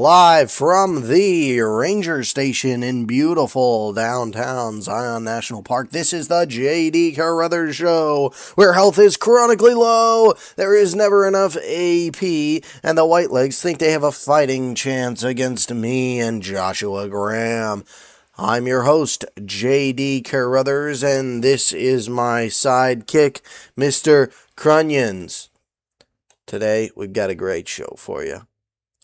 live from the Ranger Station in beautiful downtown Zion National Park. This is the JD CAROTHERS Show, where health is chronically low, there is never enough AP, and the Whitelegs think they have a fighting chance against me and Joshua Graham. I'm your host, JD CAROTHERS, and this is my sidekick, Mr. Crunyons. Today, we've got a great show for you.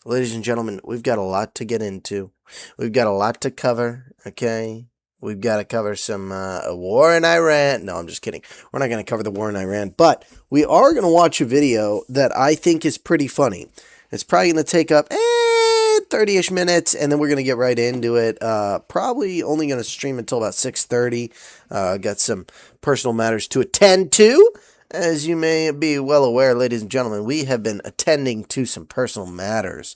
Ladies and gentlemen, we've got a lot to get into. We've got a lot to cover, okay? We've got to cover some a war in Iran. No, I'm just kidding. We're not going to cover the war in Iran, but we are going to watch a video that I think is pretty funny. It's probably going to take up 30-ish minutes, and then we're going to get right into it. Probably only going to stream until about 6:30. Got some personal matters to attend to. As you may be well aware, ladies and gentlemen, we have been attending to some personal matters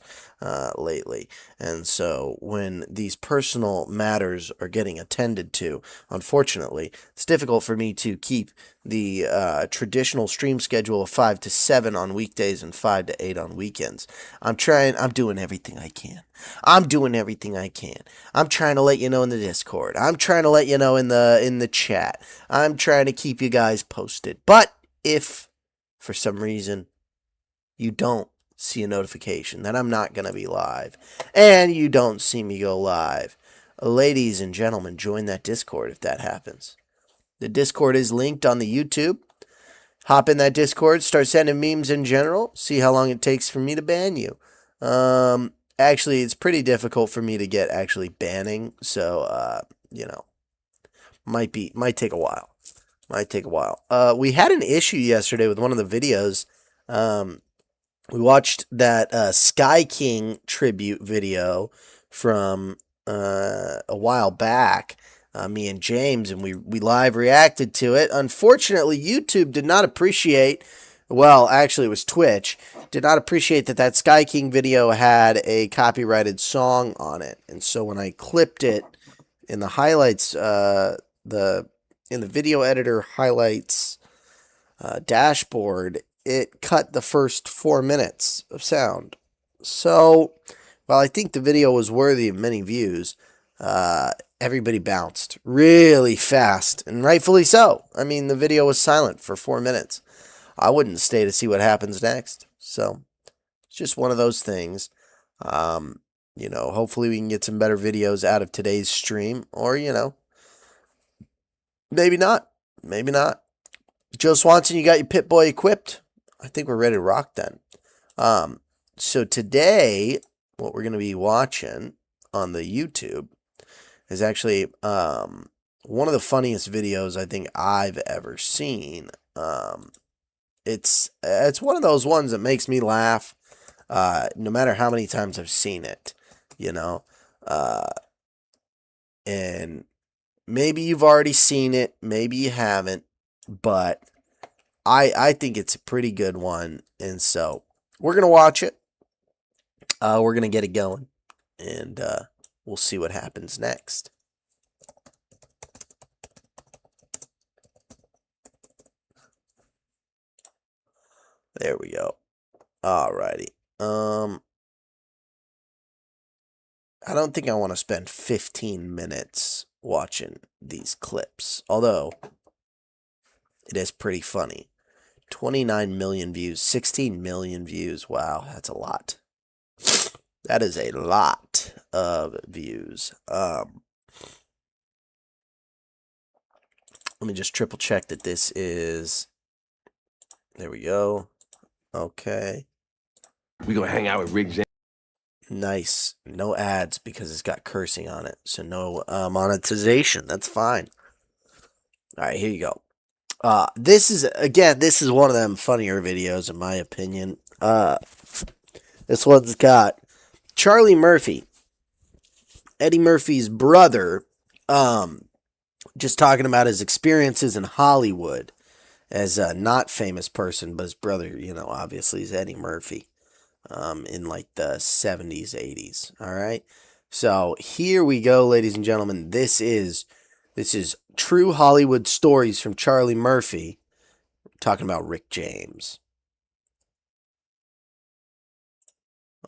lately. And so when these personal matters are getting attended to, unfortunately, it's difficult for me to keep the traditional stream schedule of 5 to 7 on weekdays and 5 to 8 on weekends. I'm doing everything I can. I'm trying to let you know in the Discord. I'm trying to let you know in the chat. I'm trying to keep you guys posted. But if, for some reason, you don't see a notification that I'm not going to be live, and you don't see me go live, ladies and gentlemen, join that Discord if that happens. The Discord is linked on the YouTube. Hop in that Discord, start sending memes in general, see how long it takes for me to ban you. Actually, it's pretty difficult for me to get actually banning, so, might take a while. We had an issue yesterday with one of the videos. We watched that Sky King tribute video from a while back, me and James, and we live reacted to it. Unfortunately, YouTube did not appreciate, well, actually it was Twitch, did not appreciate that Sky King video had a copyrighted song on it. And so when I clipped it in the highlights, in the video editor highlights dashboard, it cut the first 4 minutes of sound. So, while I think the video was worthy of many views, everybody bounced really fast, and rightfully so. I mean, the video was silent for 4 minutes. I wouldn't stay to see what happens next. So, it's just one of those things. Hopefully we can get some better videos out of today's stream, or, maybe not. Joe Swanson, you got your Pit Boy equipped? I think we're ready to rock then. So today, what we're going to be watching on the YouTube is actually one of the funniest videos I think I've ever seen. It's one of those ones that makes me laugh no matter how many times I've seen it, and maybe you've already seen it, maybe you haven't, but I think it's a pretty good one, and so we're going to watch it. We're going to get it going, and we'll see what happens next. There we go. Alrighty. I don't think I want to spend 15 minutes watching these clips, although it is pretty funny. 29 million views, 16 million views. Wow, that's a lot. That is a lot of views. Let me just triple check that this is... There we go. Okay. We're going to hang out with Rick James. Nice. No ads because it's got cursing on it. So no monetization. That's fine. All right, here you go. This is one of them funnier videos in my opinion. This one's got Charlie Murphy, Eddie Murphy's brother, just talking about his experiences in Hollywood as a not famous person, but his brother, obviously is Eddie Murphy. In like the 70s, 80s. All right. So here we go, ladies and gentlemen. This is true Hollywood stories from Charlie Murphy. We're talking about Rick James.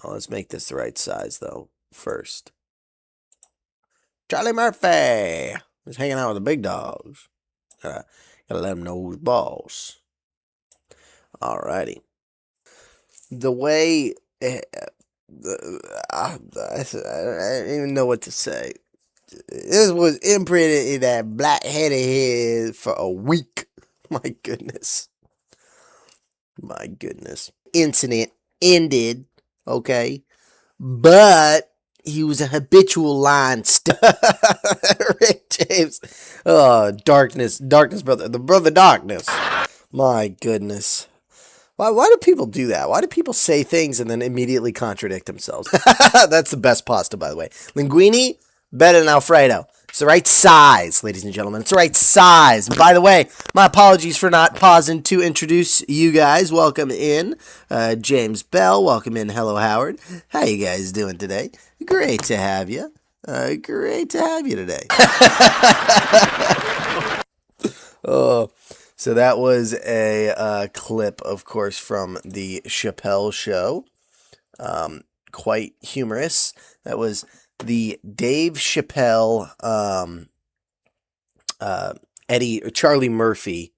Oh, let's make this the right size, though, first. Charlie Murphy! He's hanging out with the big dogs. Gotta let him know who's boss. Alrighty. The way... I don't even know what to say. This was imprinted in that black head of his for a week. My goodness. My goodness. Incident ended, okay? But he was a habitual line star. Rick James. Oh, darkness, brother. The brother darkness. My goodness. Why do people do that? Why do people say things and then immediately contradict themselves? That's the best pasta, by the way. Linguine, better than Alfredo. It's the right size, ladies and gentlemen. It's the right size. And by the way, my apologies for not pausing to introduce you guys. Welcome in, James Bell. Welcome in, Hello Howard. How you guys doing today? Great to have you. Great to have you today. Oh. So that was a clip, of course, from the Chappelle Show. Quite humorous. That was the Dave Chappelle, Charlie Murphy,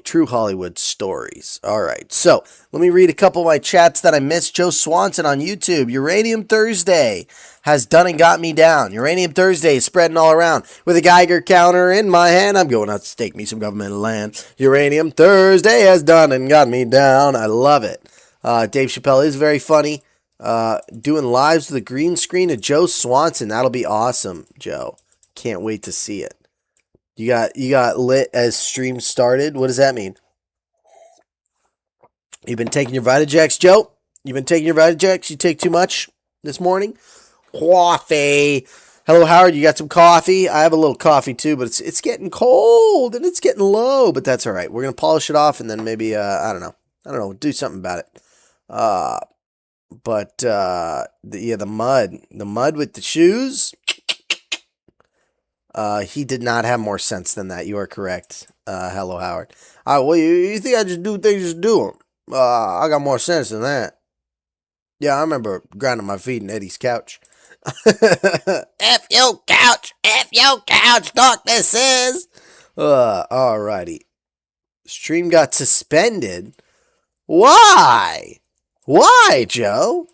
true Hollywood stories. All right, so let me read a couple of my chats that I missed. Joe Swanson on YouTube. Uranium Thursday has done and got me down. Uranium Thursday is spreading all around. With a Geiger counter in my hand, I'm going out to stake me some government land. Uranium Thursday has done and got me down. I love it. Dave Chappelle is very funny. Doing lives with a green screen of Joe Swanson. That'll be awesome, Joe. Can't wait to see it. You got lit as stream started. What does that mean? You've been taking your Vitajex, Joe? You've been taking your Vitajex? You take too much this morning? Coffee. Hello, Howard. You got some coffee? I have a little coffee too, but it's getting cold and it's getting low, but that's all right. We're going to polish it off and then maybe, I don't know, do something about it. The mud with the shoes. He did not have more sense than that. You are correct. Hello, Howard. Well, you think I just do things, just do them. I got more sense than that. Yeah, I remember grinding my feet in Eddie's couch. F your couch, darkness is. Alrighty. Stream got suspended. Why? Why, Joe?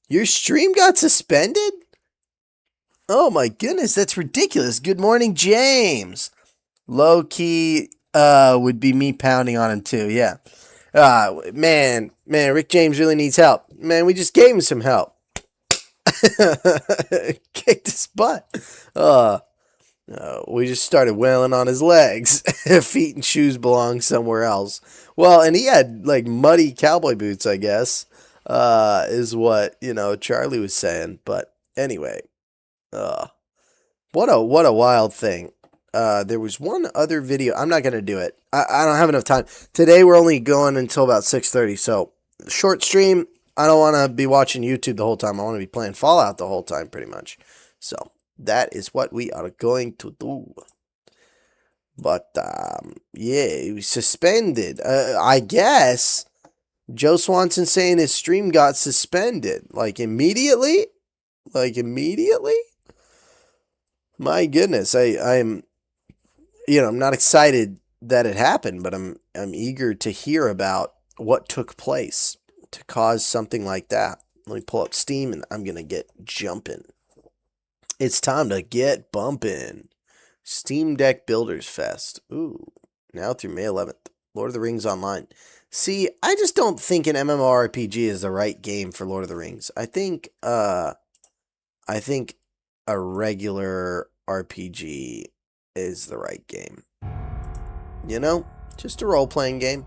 Your stream got suspended? Oh my goodness, that's ridiculous. Good morning, James. Low key would be me pounding on him too, yeah. Man, Rick James really needs help. Man, we just gave him some help. Kicked his butt. We just started wailing on his legs. Feet and shoes belong somewhere else. Well, and he had like muddy cowboy boots, I guess, is what, Charlie was saying. But anyway, what a wild thing. There was one other video. I'm not going to do it. I don't have enough time. Today we're only going until about 6:30. So short stream. I don't want to be watching YouTube the whole time. I want to be playing Fallout the whole time pretty much. So that is what we are going to do. But, yeah, he was suspended. I guess Joe Swanson saying his stream got suspended. Like, immediately? My goodness, I'm not excited that it happened, but I'm eager to hear about what took place to cause something like that. Let me pull up Steam and I'm going to get jumping. It's time to get bumping. Steam Deck Builders Fest. Ooh, now through May 11th. Lord of the Rings Online. See, I just don't think an MMORPG is the right game for Lord of the Rings. I think a regular RPG is the right game. Just a role-playing game.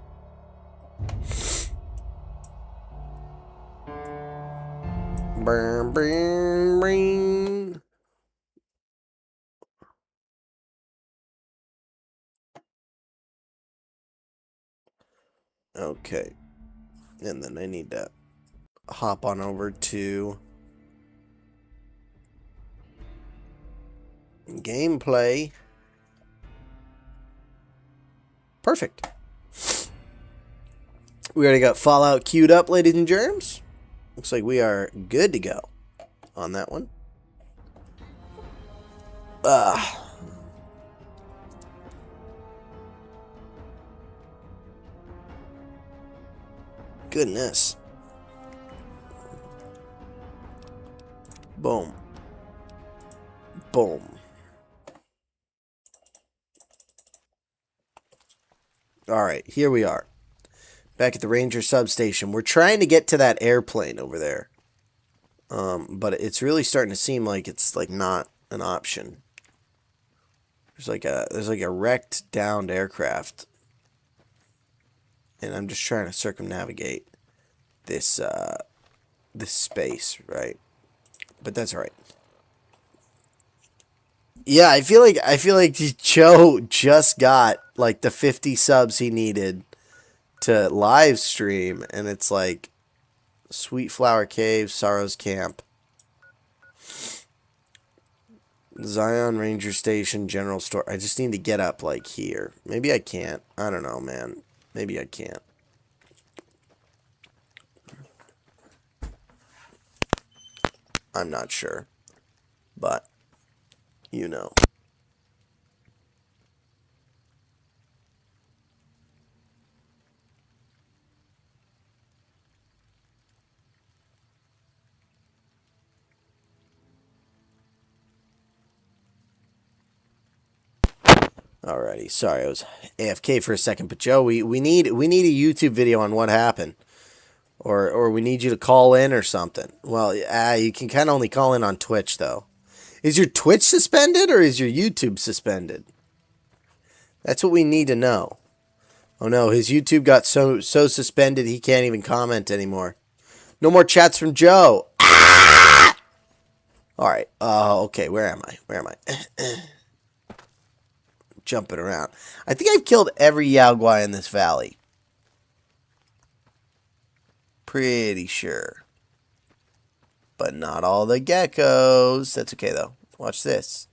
Okay. And then I need to hop on over to gameplay. Perfect. We already got Fallout queued up, ladies and germs. Looks like we are good to go on that one. Goodness. Boom. Boom. Alright, here we are. Back at the Ranger substation. We're trying to get to that airplane over there. But it's really starting to seem like it's like not an option. There's like a wrecked, downed aircraft. And I'm just trying to circumnavigate this this space, right? But that's all right. Yeah, I feel like Joe just got like the 50 subs he needed to live stream, and it's like Sweet Flower Cave, Sorrow's Camp, Zion Ranger Station, General Store. I just need to get up like here. Maybe I can't. I don't know, man. Maybe I can't. I'm not sure. But, you know. Alrighty, sorry, I was AFK for a second, but Joe, we need a YouTube video on what happened, or we need you to call in or something. Well, you can kind of only call in on Twitch though. Is your Twitch suspended or is your YouTube suspended? That's what we need to know. Oh no, his YouTube got so suspended he can't even comment anymore. No more chats from Joe. Ah! All right. Okay. Where am I? Where am I? Jumping around. I think I've killed every Yaogwai in this valley. Pretty sure. But not all the geckos. That's okay, though. Watch this.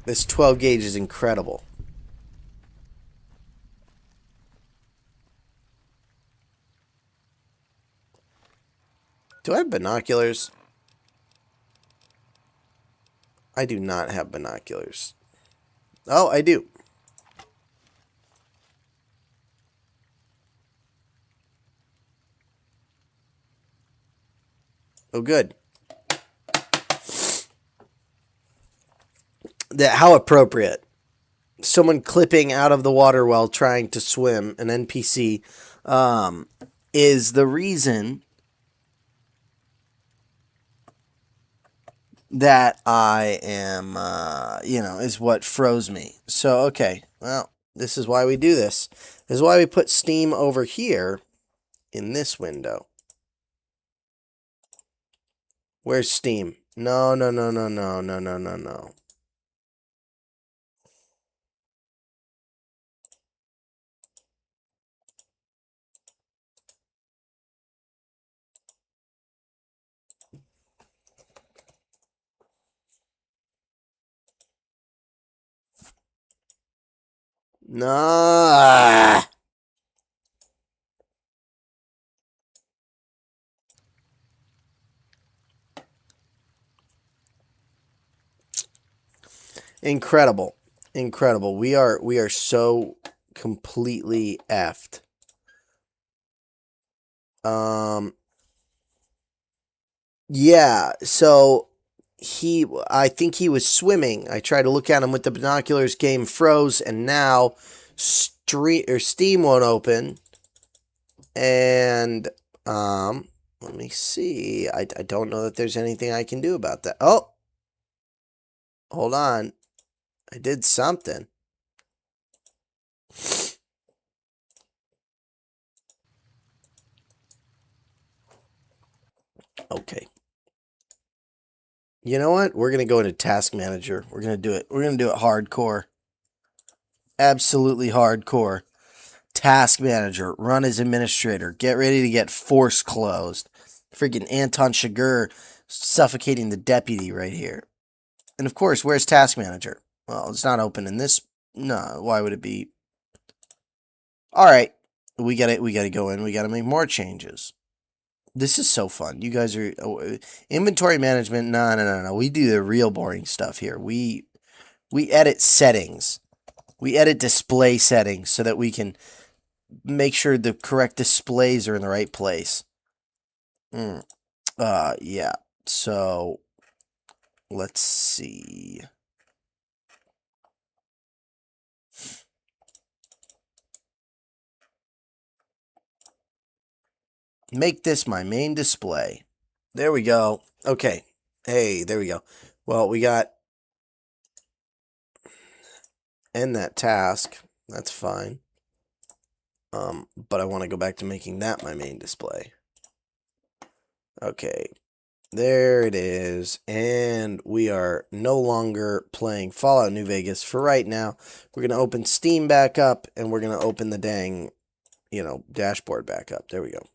This 12 gauge is incredible. Do I have binoculars? I do not have binoculars. Oh, I do. Oh, good. How appropriate. Someone clipping out of the water while trying to swim, an NPC, is the reason that I am, is what froze me. So, okay, well, this is why we do this. This is why we put Steam over here in this window. Where's Steam? No. No. Incredible. Incredible. We are so completely effed. Yeah, so I think he was swimming. I tried to look at him with the binoculars, game froze, and now Steam won't open. And let me see. I don't know that there's anything I can do about that. Oh, hold on. I did something. Okay. You know what? We're going to go into Task Manager. We're going to do it. We're going to do it hardcore. Absolutely hardcore. Task Manager. Run as administrator. Get ready to get force closed. Freaking Anton Chigurh suffocating the deputy right here. And of course, where's Task Manager? Well, it's not open in this. No, why would it be? All right. we gotta go in. We gotta make more changes. This is so fun. You guys are inventory management. No. We do the real boring stuff here. We edit settings. We edit display settings so that we can make sure the correct displays are in the right place. Yeah. So let's see. Make this my main display. There we go. Okay. Hey, there we go. Well, we got end that task. That's fine. But I want to go back to making that my main display. Okay. There it is. And we are no longer playing Fallout New Vegas for right now. We're going to open Steam back up, and we're going to open the dang, dashboard back up. There we go.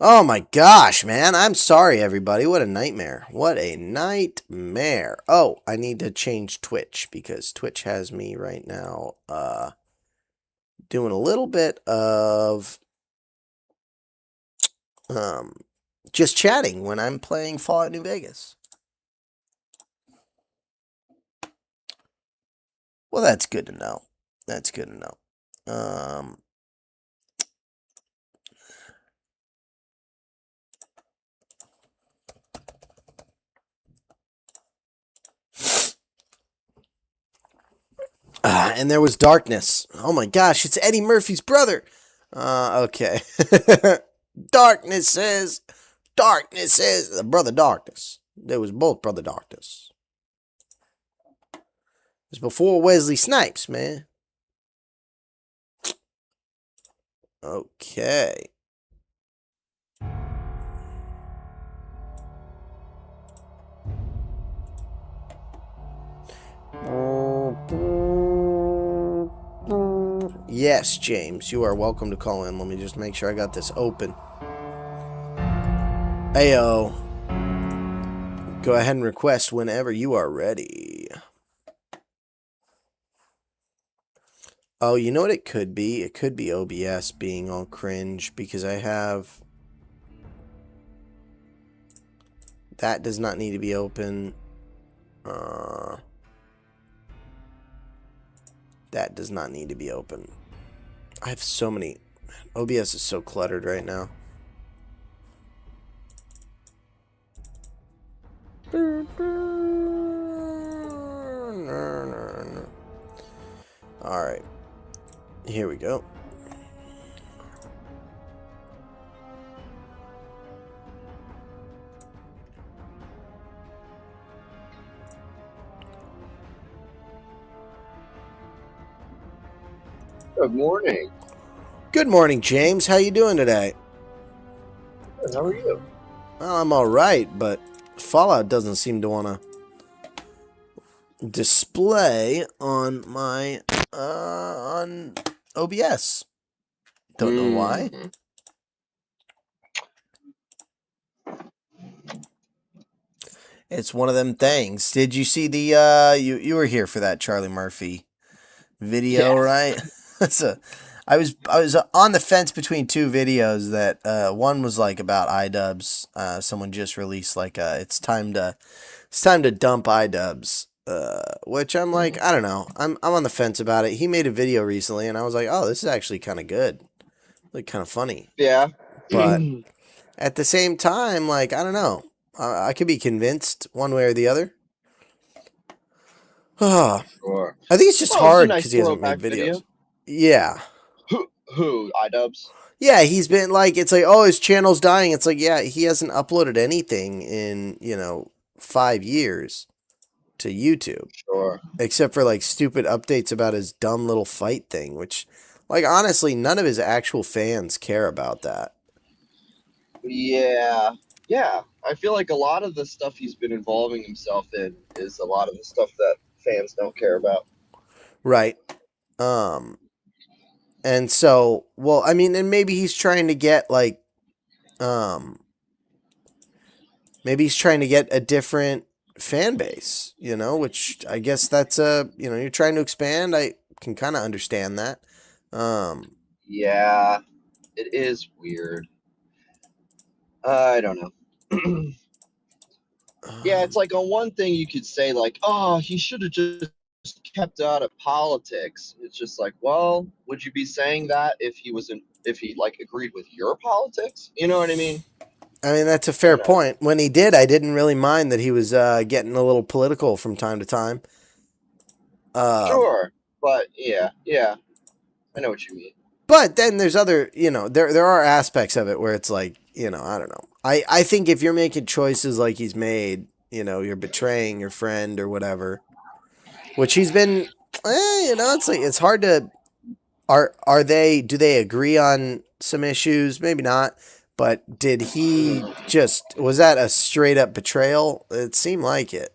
Oh my gosh, man. I'm sorry, everybody. What a nightmare. What a nightmare. Oh, I need to change Twitch because Twitch has me right now doing a little bit of just chatting when I'm playing Fallout New Vegas. Well, that's good to know. That's good to know. And there was darkness. Oh my gosh, it's Eddie Murphy's brother. Okay. Darkness is the brother Darkness. They was both brother Darkness. It was before Wesley Snipes, man. Okay. Yes, James, you are welcome to call in. Let me just make sure I got this open. Ayo. Go ahead and request whenever you are ready. Oh, you know what it could be? It could be OBS being all cringe because I have... That does not need to be open. That does not need to be open. I have so many... OBS is so cluttered right now. Alright. Here we go. Good morning. Good morning, James. How you doing today? Good, how are you? Well, I'm all right, but Fallout doesn't seem to want to display on my on OBS. Don't know why. It's one of them things. Did you see the you were here for that Charlie Murphy video, right? So I was on the fence between two videos that one was like about iDubbbz. Someone just released like it's time to dump iDubbbz. Which I'm like, I don't know. I'm on the fence about it. He made a video recently and I was like, oh, this is actually kind of good. Like kind of funny. Yeah. But at the same time, like, I don't know. I could be convinced one way or the other. Sure. I think it's just hard because he hasn't made video. videos. Yeah. Who? iDubbbz? Yeah, he's been like, it's like, oh, his channel's dying. It's like, yeah, he hasn't uploaded anything in, 5 years to YouTube. Sure. Except for like stupid updates about his dumb little fight thing, which, like, honestly, none of his actual fans care about that. Yeah. Yeah. I feel like a lot of the stuff he's been involving himself in is a lot of the stuff that fans don't care about. Right. And so, well, I mean, and maybe he's trying to get like, maybe he's trying to get a different fan base, which I guess that's you're trying to expand. I can kind of understand that. Yeah, it is weird. I don't know. Yeah, it's like on one thing you could say like, oh, he should have just kept out of politics. It's just like, well, would you be saying that if he like agreed with your politics? You know what I mean? I mean, that's a I fair don't know. point. When he did, I didn't really mind that he was getting a little political from time to time. Um, Sure, but yeah, I know what you mean. but then there's other, there are aspects of it where it's like, I don't know. I think if you're making choices like he's made, you're betraying your friend or whatever, which he's been, it's like it's hard to. Do they agree on some issues? Maybe not. But was that a straight up betrayal? It seemed like it,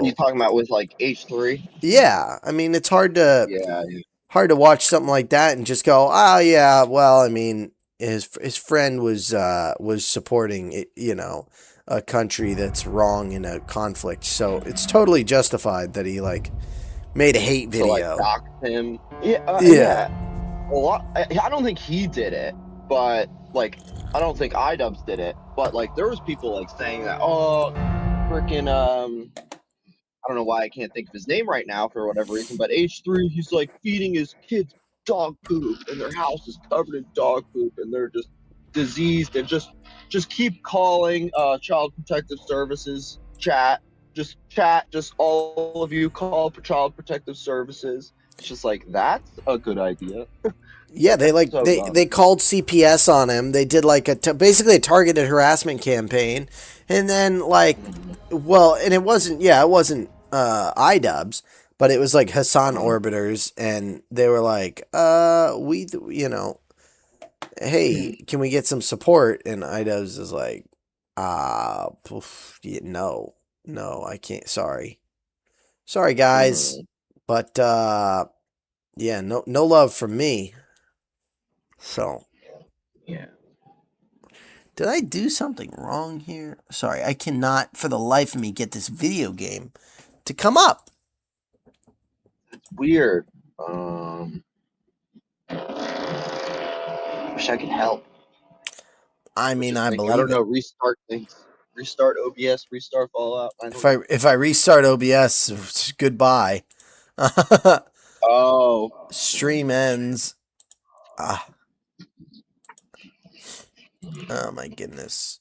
Are you so talking about with like H3? yeah. I mean, it's Yeah, hard to watch something like that and just go, oh yeah, well, I mean, his friend was supporting it, a country that's wrong in a conflict, so it's totally justified that he like made a hate to like video. dox him. Yeah, Yeah. yeah. A lot. I don't think he did it, but like I don't think iDubbbz did it. But like there was people like saying that, oh, freaking I don't know why I can't think of his name right now for whatever reason, but H3, he's like feeding his kids dog poop, and their house is covered in dog poop, and they're just diseased, and just keep calling Child Protective Services chat, just all of you call for Child Protective Services. It's just like that's a good idea. Yeah, they That's like so they dumb. called CPS on him. They did like basically a targeted harassment campaign, and then like, well, and it wasn't iDubbbz, but it was like Hassan Orbiters, and they were like, hey, can we get some support? And iDubbbz is like, yeah, no, I can't. Sorry, guys, but yeah, no love from me. So. Yeah. Did I do something wrong here? Sorry, I cannot for the life of me get this video game to come up. It's weird. Wish I could help. I We're mean, just I thinking, I believe don't it. know, restart things. Restart OBS, restart Fallout. I If don't I know. if I restart OBS, it's goodbye. Oh, Stream ends. Ah, oh my goodness.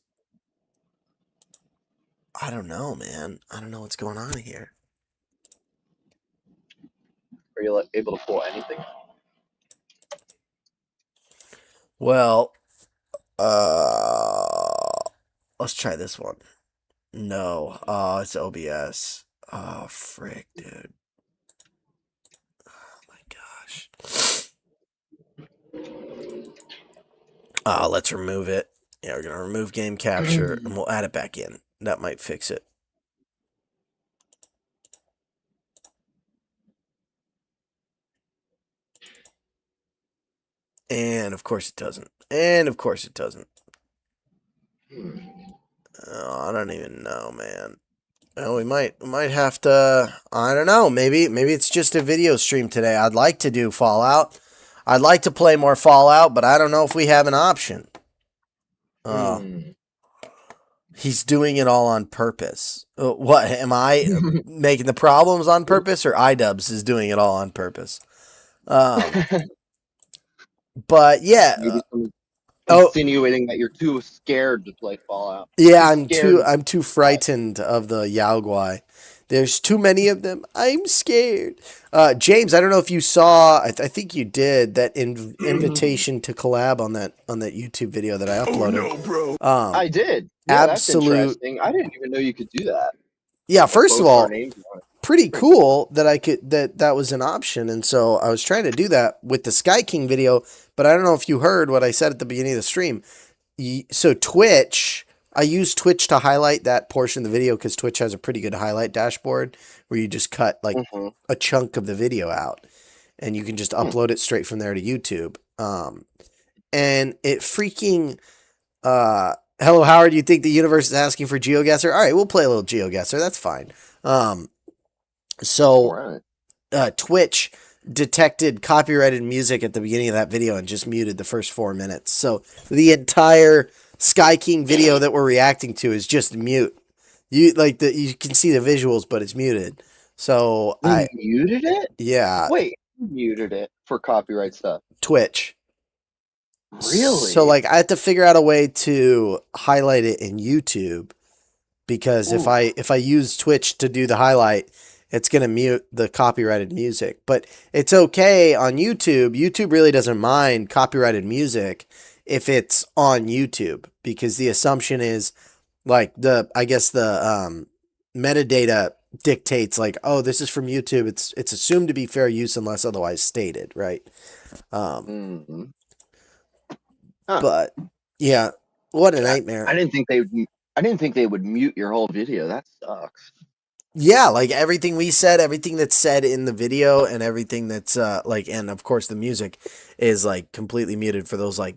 I don't know, man. I don't know what's going on here. are you like, able to pull anything? Well, let's try this one. No, it's OBS. Oh, frick, dude. Oh my gosh. Let's remove it. Yeah, we're gonna remove game capture and we'll add it back in. That might fix it. And of course it doesn't. And of course it doesn't. Oh, I don't even know, man. Well, we might have to. I don't know. Maybe it's just a video stream today. I'd like to do Fallout. I'd like to play more Fallout, but I don't know if we have an option. He's doing it all on purpose. What am I making the problems on purpose, or iDubbbz is doing it all on purpose? But yeah. Maybe someone's Oh, insinuating that you're too scared to play Fallout. yeah. Too I'm scared. too frightened of the Yaogwai. There's too many of them. I'm scared. James, I don't know if you saw. I think you did that invitation to collab on that YouTube video that I uploaded. Oh no, bro. I did. Yeah, that's Absolute. interesting. I didn't even know you could do that. Yeah. Like First of post our all, names on it. pretty Pretty cool. cool that I could that was an option, and so I was trying to do that with the Sky King video. But I don't know if you heard what I said at the beginning of the stream. So Twitch, I use Twitch to highlight that portion of the video because Twitch has a pretty good highlight dashboard where you just cut like a chunk of the video out and you can just upload it straight from there to YouTube. And it freaking, hello Howard, you think the universe is asking for GeoGuessr? All right, we'll play a little GeoGuessr. That's fine. So Right. Twitch detected copyrighted music at the beginning of that video and just muted the first 4 minutes. So the entire Sky King video that we're reacting to is just mute. You can see the visuals, but it's muted. So They muted it? yeah, Wait, who muted it for copyright stuff? Twitch. Really? So like I had to figure out a way to highlight it in YouTube because if I use Twitch to do the highlight, it's going to mute the copyrighted music. But it's okay on YouTube. YouTube really doesn't mind copyrighted music if it's on YouTube because the assumption is like I guess the metadata dictates like, oh, this is from YouTube. It's assumed to be fair use unless otherwise stated, right? Mm-hmm. Huh. But yeah, what a nightmare. I didn't think they would mute your whole video. That sucks. Yeah, like everything we said, everything that's said in the video, and everything that's and of course the music is like completely muted for those like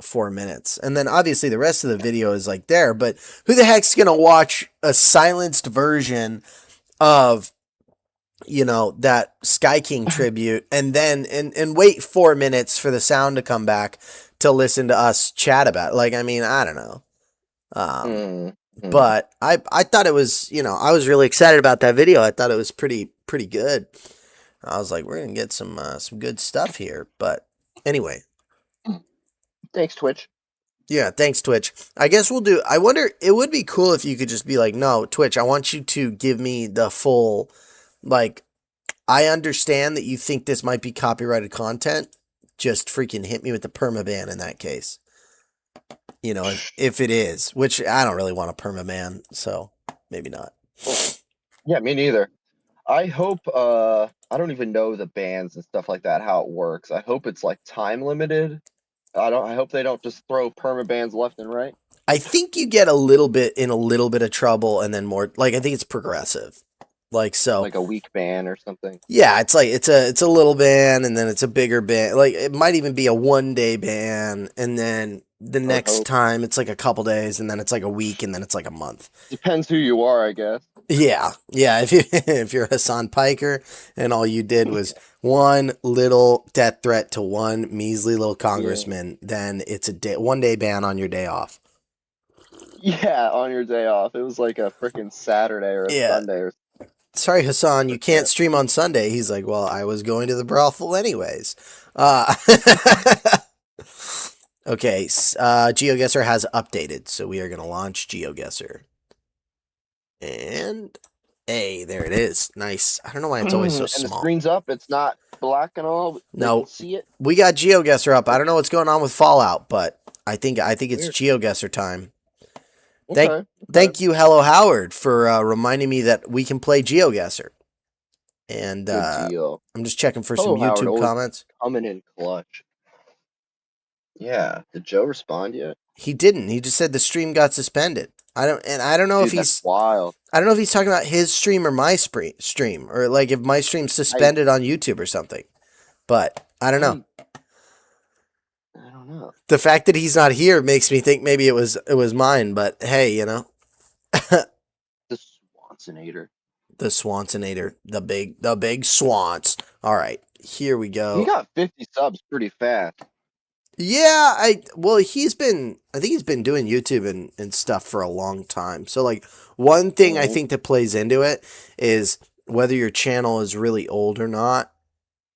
4 minutes, and then obviously the rest of the video is like there. But who the heck's gonna watch a silenced version of that Sky King tribute and then and wait 4 minutes for the sound to come back to listen to us chat about it? Like, I mean, I don't know. But I thought it was, I was really excited about that video. I thought it was pretty good. I was like, we're gonna get some good stuff here. But anyway, Thanks, Twitch. yeah, thanks, Twitch. I guess we'll do. I wonder, it would be cool if you could just be like, no, Twitch, I want you to give me the full, like, I understand that you think this might be copyrighted content. Just freaking hit me with the permaban in that case. If it is, which I don't really want a permaban, so maybe not. Yeah, me neither. I hope I don't even know the bans and stuff like that, how it works. I hope it's like time limited. I hope they don't just throw permabans left and right. I think you get a little bit of trouble and then more, like, I think it's progressive. Like, so like a week ban or something. Yeah, it's like it's a little ban and then it's a bigger ban. Like, it might even be a 1-day ban and then the next time it's like a couple days and then it's like a week and then it's like a month. Depends who you are, I guess. Yeah. If you're Hassan Piker and all you did was one little death threat to one measly little congressman, then it's a 1-day ban on your day off. Yeah, on your day off. It was like a freaking Saturday or a Sunday or sorry, Hassan, you can't stream on Sunday. He's like, well, I was going to the brothel anyways. Okay, GeoGuessr has updated, so we are going to launch GeoGuessr. And, hey, there it is. Nice. I don't know why it's always so small. And the screen's up. It's not black and all. No, see it. We got GeoGuessr up. I don't know what's going on with Fallout, but I think it's GeoGuessr time. Thank you, Hello Howard, for reminding me that we can play GeoGuessr. And I'm just checking for some YouTube comments. Coming in clutch. Yeah. Did Joe respond yet? He didn't. He just said the stream got suspended. I don't know if he's wild. I don't know if he's talking about his stream or my stream, or like if my stream's suspended on YouTube or something. But I don't know. I don't know. The fact that he's not here makes me think maybe it was mine, but hey, The Swansonator. The Swansonator. The big swans. All right, here we go. He got 50 subs pretty fast. Yeah, I think he's been doing YouTube and stuff for a long time. So like one thing I think that plays into it is whether your channel is really old or not.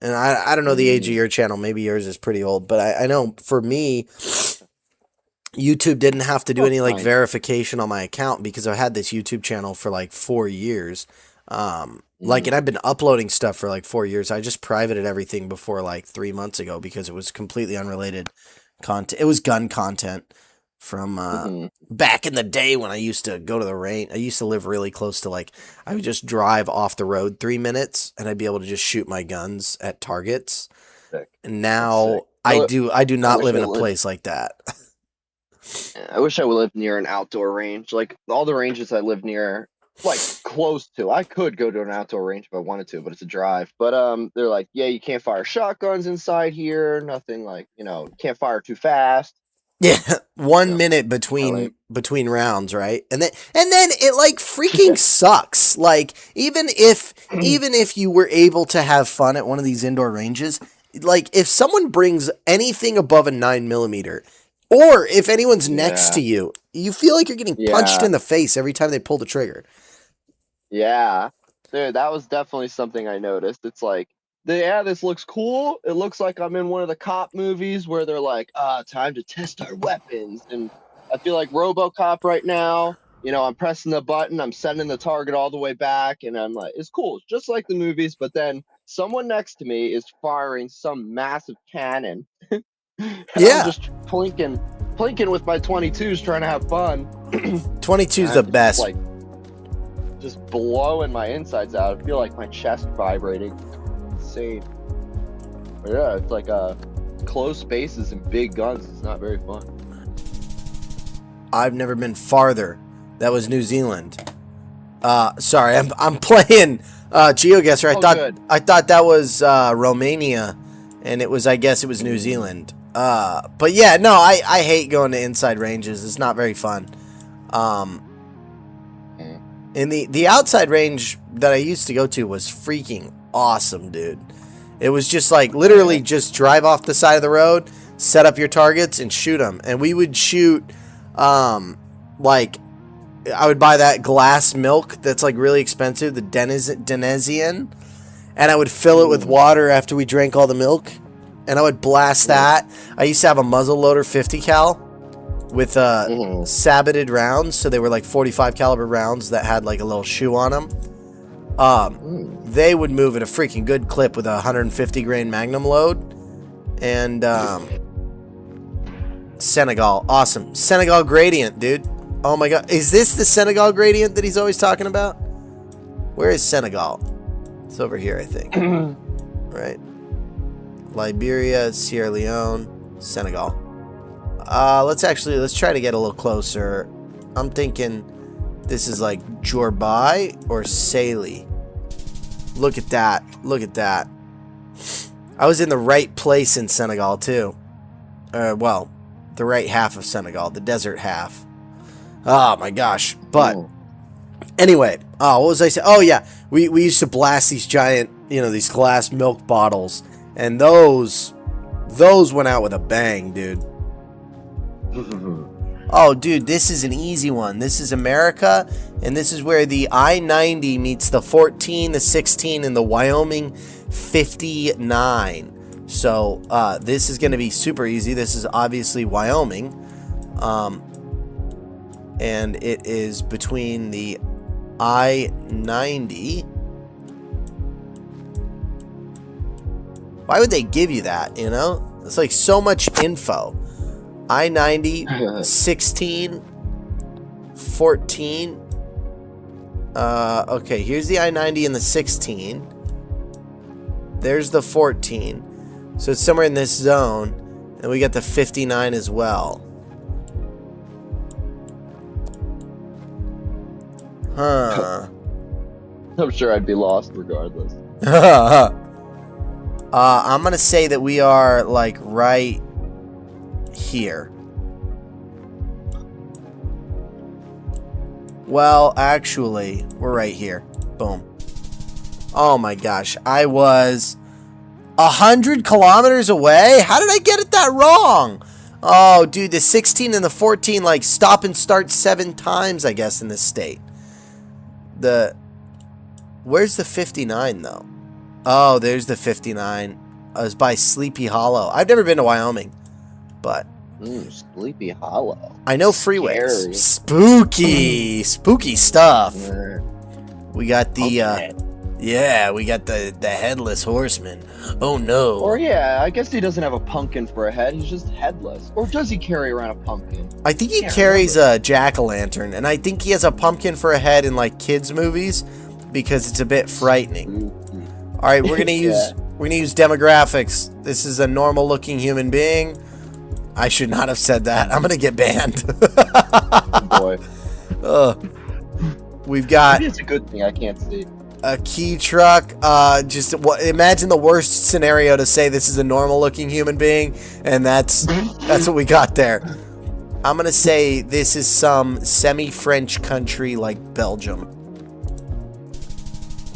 And I don't know the age of your channel. Maybe yours is pretty old, but I know for me, YouTube didn't have to do any like verification on my account because I had this YouTube channel for like 4 years. And I've been uploading stuff for like 4 years. I just privated everything before like 3 months ago because it was completely unrelated content. It was gun content from back in the day when I used to go to the range. I used to live really close to I would just drive off the road 3 minutes and I'd be able to just shoot my guns at targets. Sick. And now I do not live in a place like that. I wish I would live near an outdoor range. Like all the ranges I live near, like close to. I could go to an outdoor range if I wanted to, but it's a drive. But they're like, yeah, you can't fire shotguns inside here. Nothing like, you can't fire too fast. Yeah, 1 Yeah. minute between rounds, right? And then it like freaking sucks. Like even if you were able to have fun at one of these indoor ranges, like if someone brings anything above a 9mm, or if anyone's next to you, you feel like you're getting punched in the face every time they pull the trigger. Yeah. Dude, that was definitely something I noticed. It's like, this looks cool. It looks like I'm in one of the cop movies where they're like, time to test our weapons. And I feel like RoboCop right now. I'm pressing the button, I'm sending the target all the way back, and I'm like, it's cool. It's just like the movies, but then someone next to me is firing some massive cannon. And I'm Yeah, just plinking with my 22s trying to have fun. 22's the best. Like, just blowing my insides out. I feel like my chest vibrating. Insane. But yeah, it's like closed spaces and big guns. It's not very fun. I've never been farther. That was New Zealand. Sorry, I'm playing GeoGuessr. I thought that was Romania, and I guess it was New Zealand. But yeah, no, I hate going to inside ranges. It's not very fun. And the outside range that I used to go to was freaking awesome, dude. It was just like literally just drive off the side of the road, set up your targets, and shoot them. And we would shoot, like, I would buy that glass milk that's like really expensive, the Denesian, and I would fill it with water after we drank all the milk, and I would blast that. I used to have a muzzle loader 50 cal with saboted rounds, so they were like 45 caliber rounds that had like a little shoe on them. They would move at a freaking good clip with a 150 grain Magnum load. And Senegal, awesome. Senegal gradient, dude. Oh my god, is this the Senegal gradient that he's always talking about? Where is Senegal? It's over here, I think. Right? Liberia, Sierra Leone, Senegal. Let's try to get a little closer. I'm thinking this is like Jorbai or Saley. Look at that. Look at that. I was in the right place in Senegal too. Well, the right half of Senegal, the desert half. Oh my gosh. But anyway, what was I saying? Oh yeah, we used to blast these giant, these glass milk bottles, and those went out with a bang, dude. Oh, dude, this is an easy one. This is America, and this is where the I-90 meets the 14, the 16, and the Wyoming 59. So, this is going to be super easy. This is obviously Wyoming, and it is between the I-90. Why would they give you that, It's like so much info. I-90, 16, 14. Okay, here's the I-90 and the 16. There's the 14. So it's somewhere in this zone. And we got the 59 as well. Huh. I'm sure I'd be lost regardless. I'm going to say that we are like right here. Well, actually, we're right here. Boom. Oh my gosh, I was 100 kilometers away? How did I get it that wrong? Oh, dude, the 16 and the 14 like stop and start 7 times, I guess, in this state. Where's the 59 though? Oh, there's the 59. I was by Sleepy Hollow. I've never been to Wyoming. But Sleepy Hollow. I know freeways. Scary. Spooky stuff. We got the we got the headless horseman. Oh no. Or yeah, I guess he doesn't have a pumpkin for a head. He's just headless. Or does he carry around a pumpkin? I think he carries a jack-o'-lantern, and I think he has a pumpkin for a head in like kids movies because it's a bit frightening. All right, we're gonna use demographics. This is a normal-looking human being. I should not have said that. I'm gonna get banned. Boy. We've got. Maybe it's a good thing I can't see. A key truck. Imagine the worst scenario to say this is a normal-looking human being, and that's what we got there. I'm going to say this is some semi-French country like Belgium.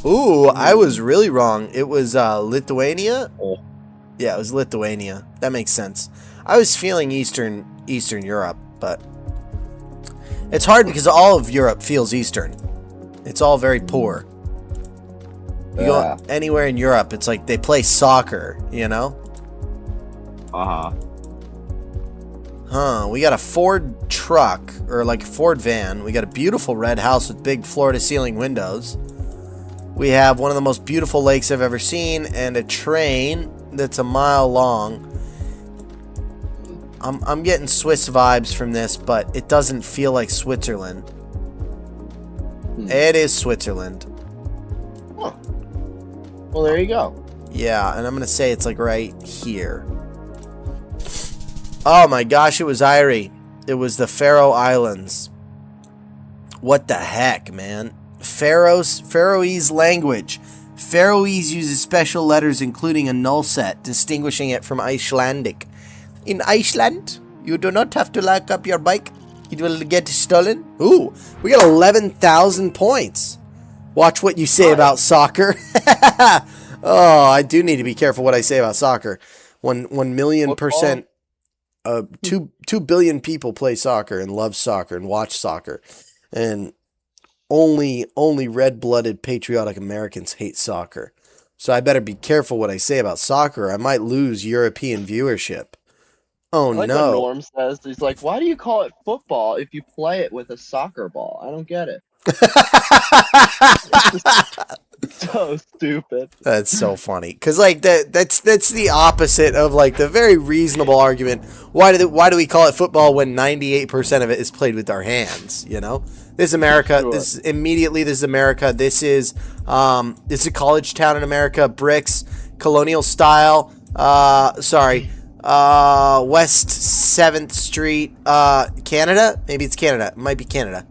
Ooh, I was really wrong. It was Lithuania? Oh. Yeah, it was Lithuania. That makes sense. I was feeling Eastern Europe, but it's hard because all of Europe feels Eastern. It's all very poor. You go anywhere in Europe, it's like they play soccer, you know? Uh-huh. Huh, we got a Ford truck, or like a Ford van. We got a beautiful red house with big floor-to-ceiling windows. We have one of the most beautiful lakes I've ever seen, and a train that's a mile long. I'm getting Swiss vibes from this, but it doesn't feel like Switzerland. It is Switzerland. Huh. Well, there you go. Yeah, and I'm going to say it's like right here. Oh my gosh, it was Irie. It was the Faroe Islands. What the heck, man? Faroese language. Faroese uses special letters including a null set, distinguishing it from Icelandic. In Iceland, you do not have to lock up your bike. It will get stolen. Ooh, we got 11,000 points. Watch what you say about soccer. Oh, I do need to be careful what I say about soccer. 1 million %. 2 billion people play soccer and love soccer and watch soccer. And only red-blooded patriotic Americans hate soccer. So I better be careful what I say about soccer. I might lose European viewership. Oh, like no. What Norm says, he's like, why do you call it football if you play it with a soccer ball? I don't get it. So stupid. That's so funny. Because, like, that's the opposite of, like, the very reasonable argument. Why do we call it football when 98% of it is played with our hands, you know? This is America. Sure. This is America. This is a college town in America. Bricks, colonial style. West 7th Street. Canada? Maybe it's Canada. It might be Canada.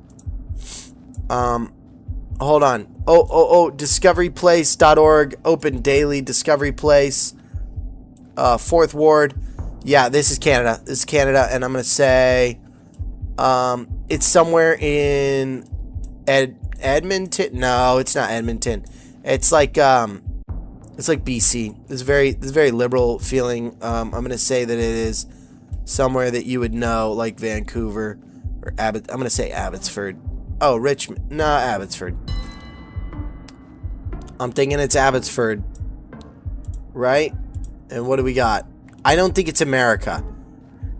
Hold on. discoveryplace.org, open daily, Discovery Place, 4th Ward. Yeah, this is Canada. This is Canada, and I'm going to say it's somewhere in Edmonton. No, it's not Edmonton. It's like BC. It's very liberal feeling. I'm going to say that it is somewhere that you would know, like Vancouver or I'm going to say Abbotsford. Oh, Richmond. No, Abbotsford. I'm thinking it's Abbotsford. Right? And what do we got? I don't think it's America.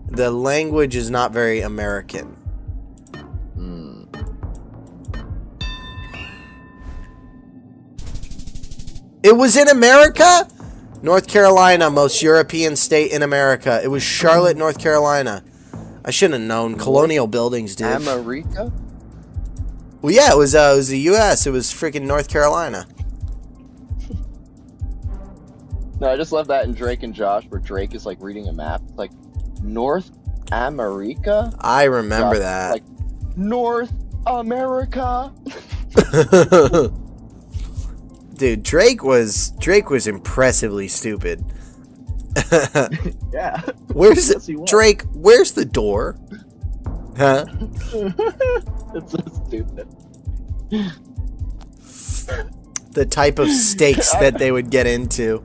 The language is not very American. It was in America? North Carolina, most European state in America. It was Charlotte, North Carolina. I shouldn't have known. Colonial buildings, dude. America? Well, yeah, it was the U.S. It was freaking North Carolina. No, I just love that in Drake and Josh, where Drake is like reading a map. It's like North America. I remember Josh, that. like North America. Dude, Drake was impressively stupid. Yeah. Where's Drake? Where's the door? Huh? It's so stupid. The type of stakes that they would get into.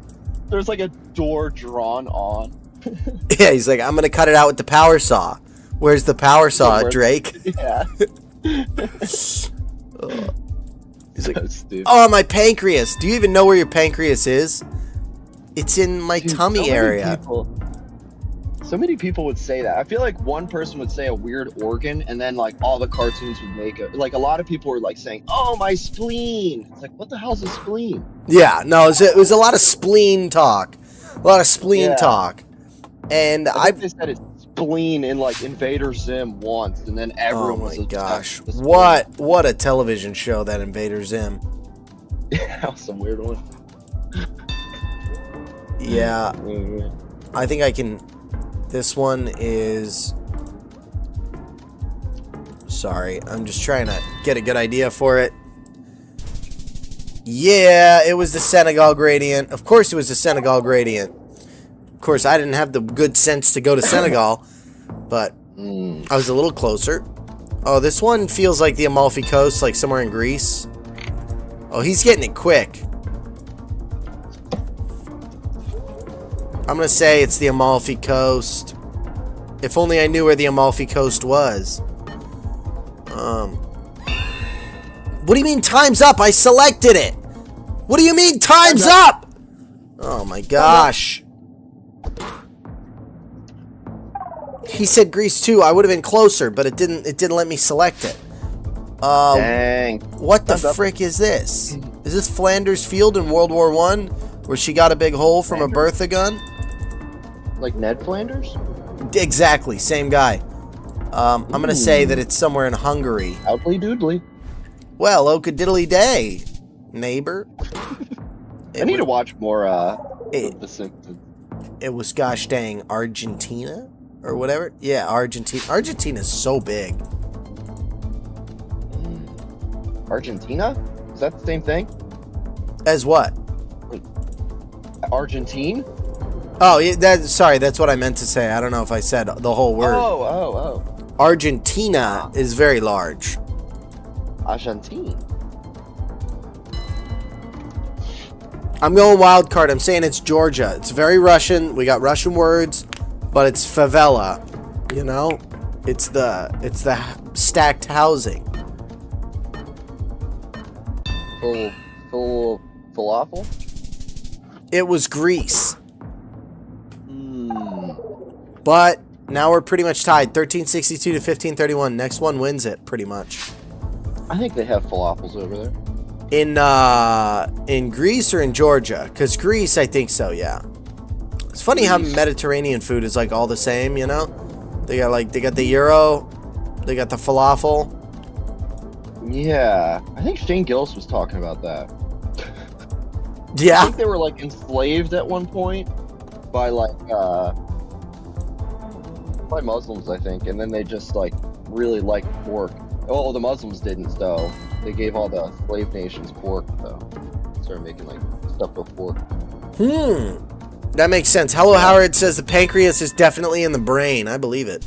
There's like a door drawn on. Yeah, he's like, I'm gonna cut it out with the power saw. Where's the power saw, Drake? Yeah. He's like, so stupid. oh, my pancreas. Do you even know where your pancreas is? It's in my tummy area. So many people would say that. I feel like one person would say a weird organ, and then like all the cartoons would make it. Like a lot of people were like saying, "Oh, my spleen." It's like, what the hell's a spleen? Yeah, no, it was a lot of spleen talk. Talk. And I think they said it's spleen in like Invader Zim once, and then everyone was oh my gosh, with the what a television show, that Invader Zim. Yeah, that was some weird one. Yeah, I think I can. This one is. Sorry, I'm just trying to get a good idea for it. Yeah, it was the Senegal gradient. Of course it was the Senegal gradient. Of course, I didn't have the good sense to go to Senegal, but I was a little closer. Oh, this one feels like the Amalfi Coast, like somewhere in Greece. Oh, he's getting it quick. I'm gonna say it's the Amalfi Coast. If only I knew where the Amalfi Coast was. What do you mean time's up? I selected it. What do you mean time's up? Oh my gosh. He said Greece too. I would have been closer, but it didn't let me select it. Dang. What the frick is this? Is this Flanders Field in World War I, where she got a big hole from a Bertha gun? Like Ned Flanders? Exactly, same guy. I'm gonna say that it's somewhere in Hungary. Outly doodly. Well, okadiddly day, neighbor. I need to watch more The Simpsons. It was gosh dang Argentina or whatever. Yeah, Argentina. Argentina's so big. Argentina? Is that the same thing? As what? Argentine? Oh, yeah, sorry, that's what I meant to say. I don't know if I said the whole word. Oh. Argentina is very large. Argentine. I'm going wild card. I'm saying it's Georgia. It's very Russian. We got Russian words, but it's favela. You know, it's the stacked housing. Falafel? It was Greece. But now we're pretty much tied. 1362 to 1531. Next one wins it, pretty much. I think they have falafels over there. In Greece or in Georgia? Because Greece, I think so, yeah. It's funny how Mediterranean food is like all the same, you know? They got the gyro, they got the falafel. Yeah, I think Shane Gillis was talking about that. Yeah. I think they were like enslaved at one point by by Muslims, I think, and then they just like really liked pork. Oh, the Muslims didn't, though. They gave all the slave nations pork, though. Started making like stuff with pork. That makes sense. Hello Howard says the pancreas is definitely in the brain. I believe it.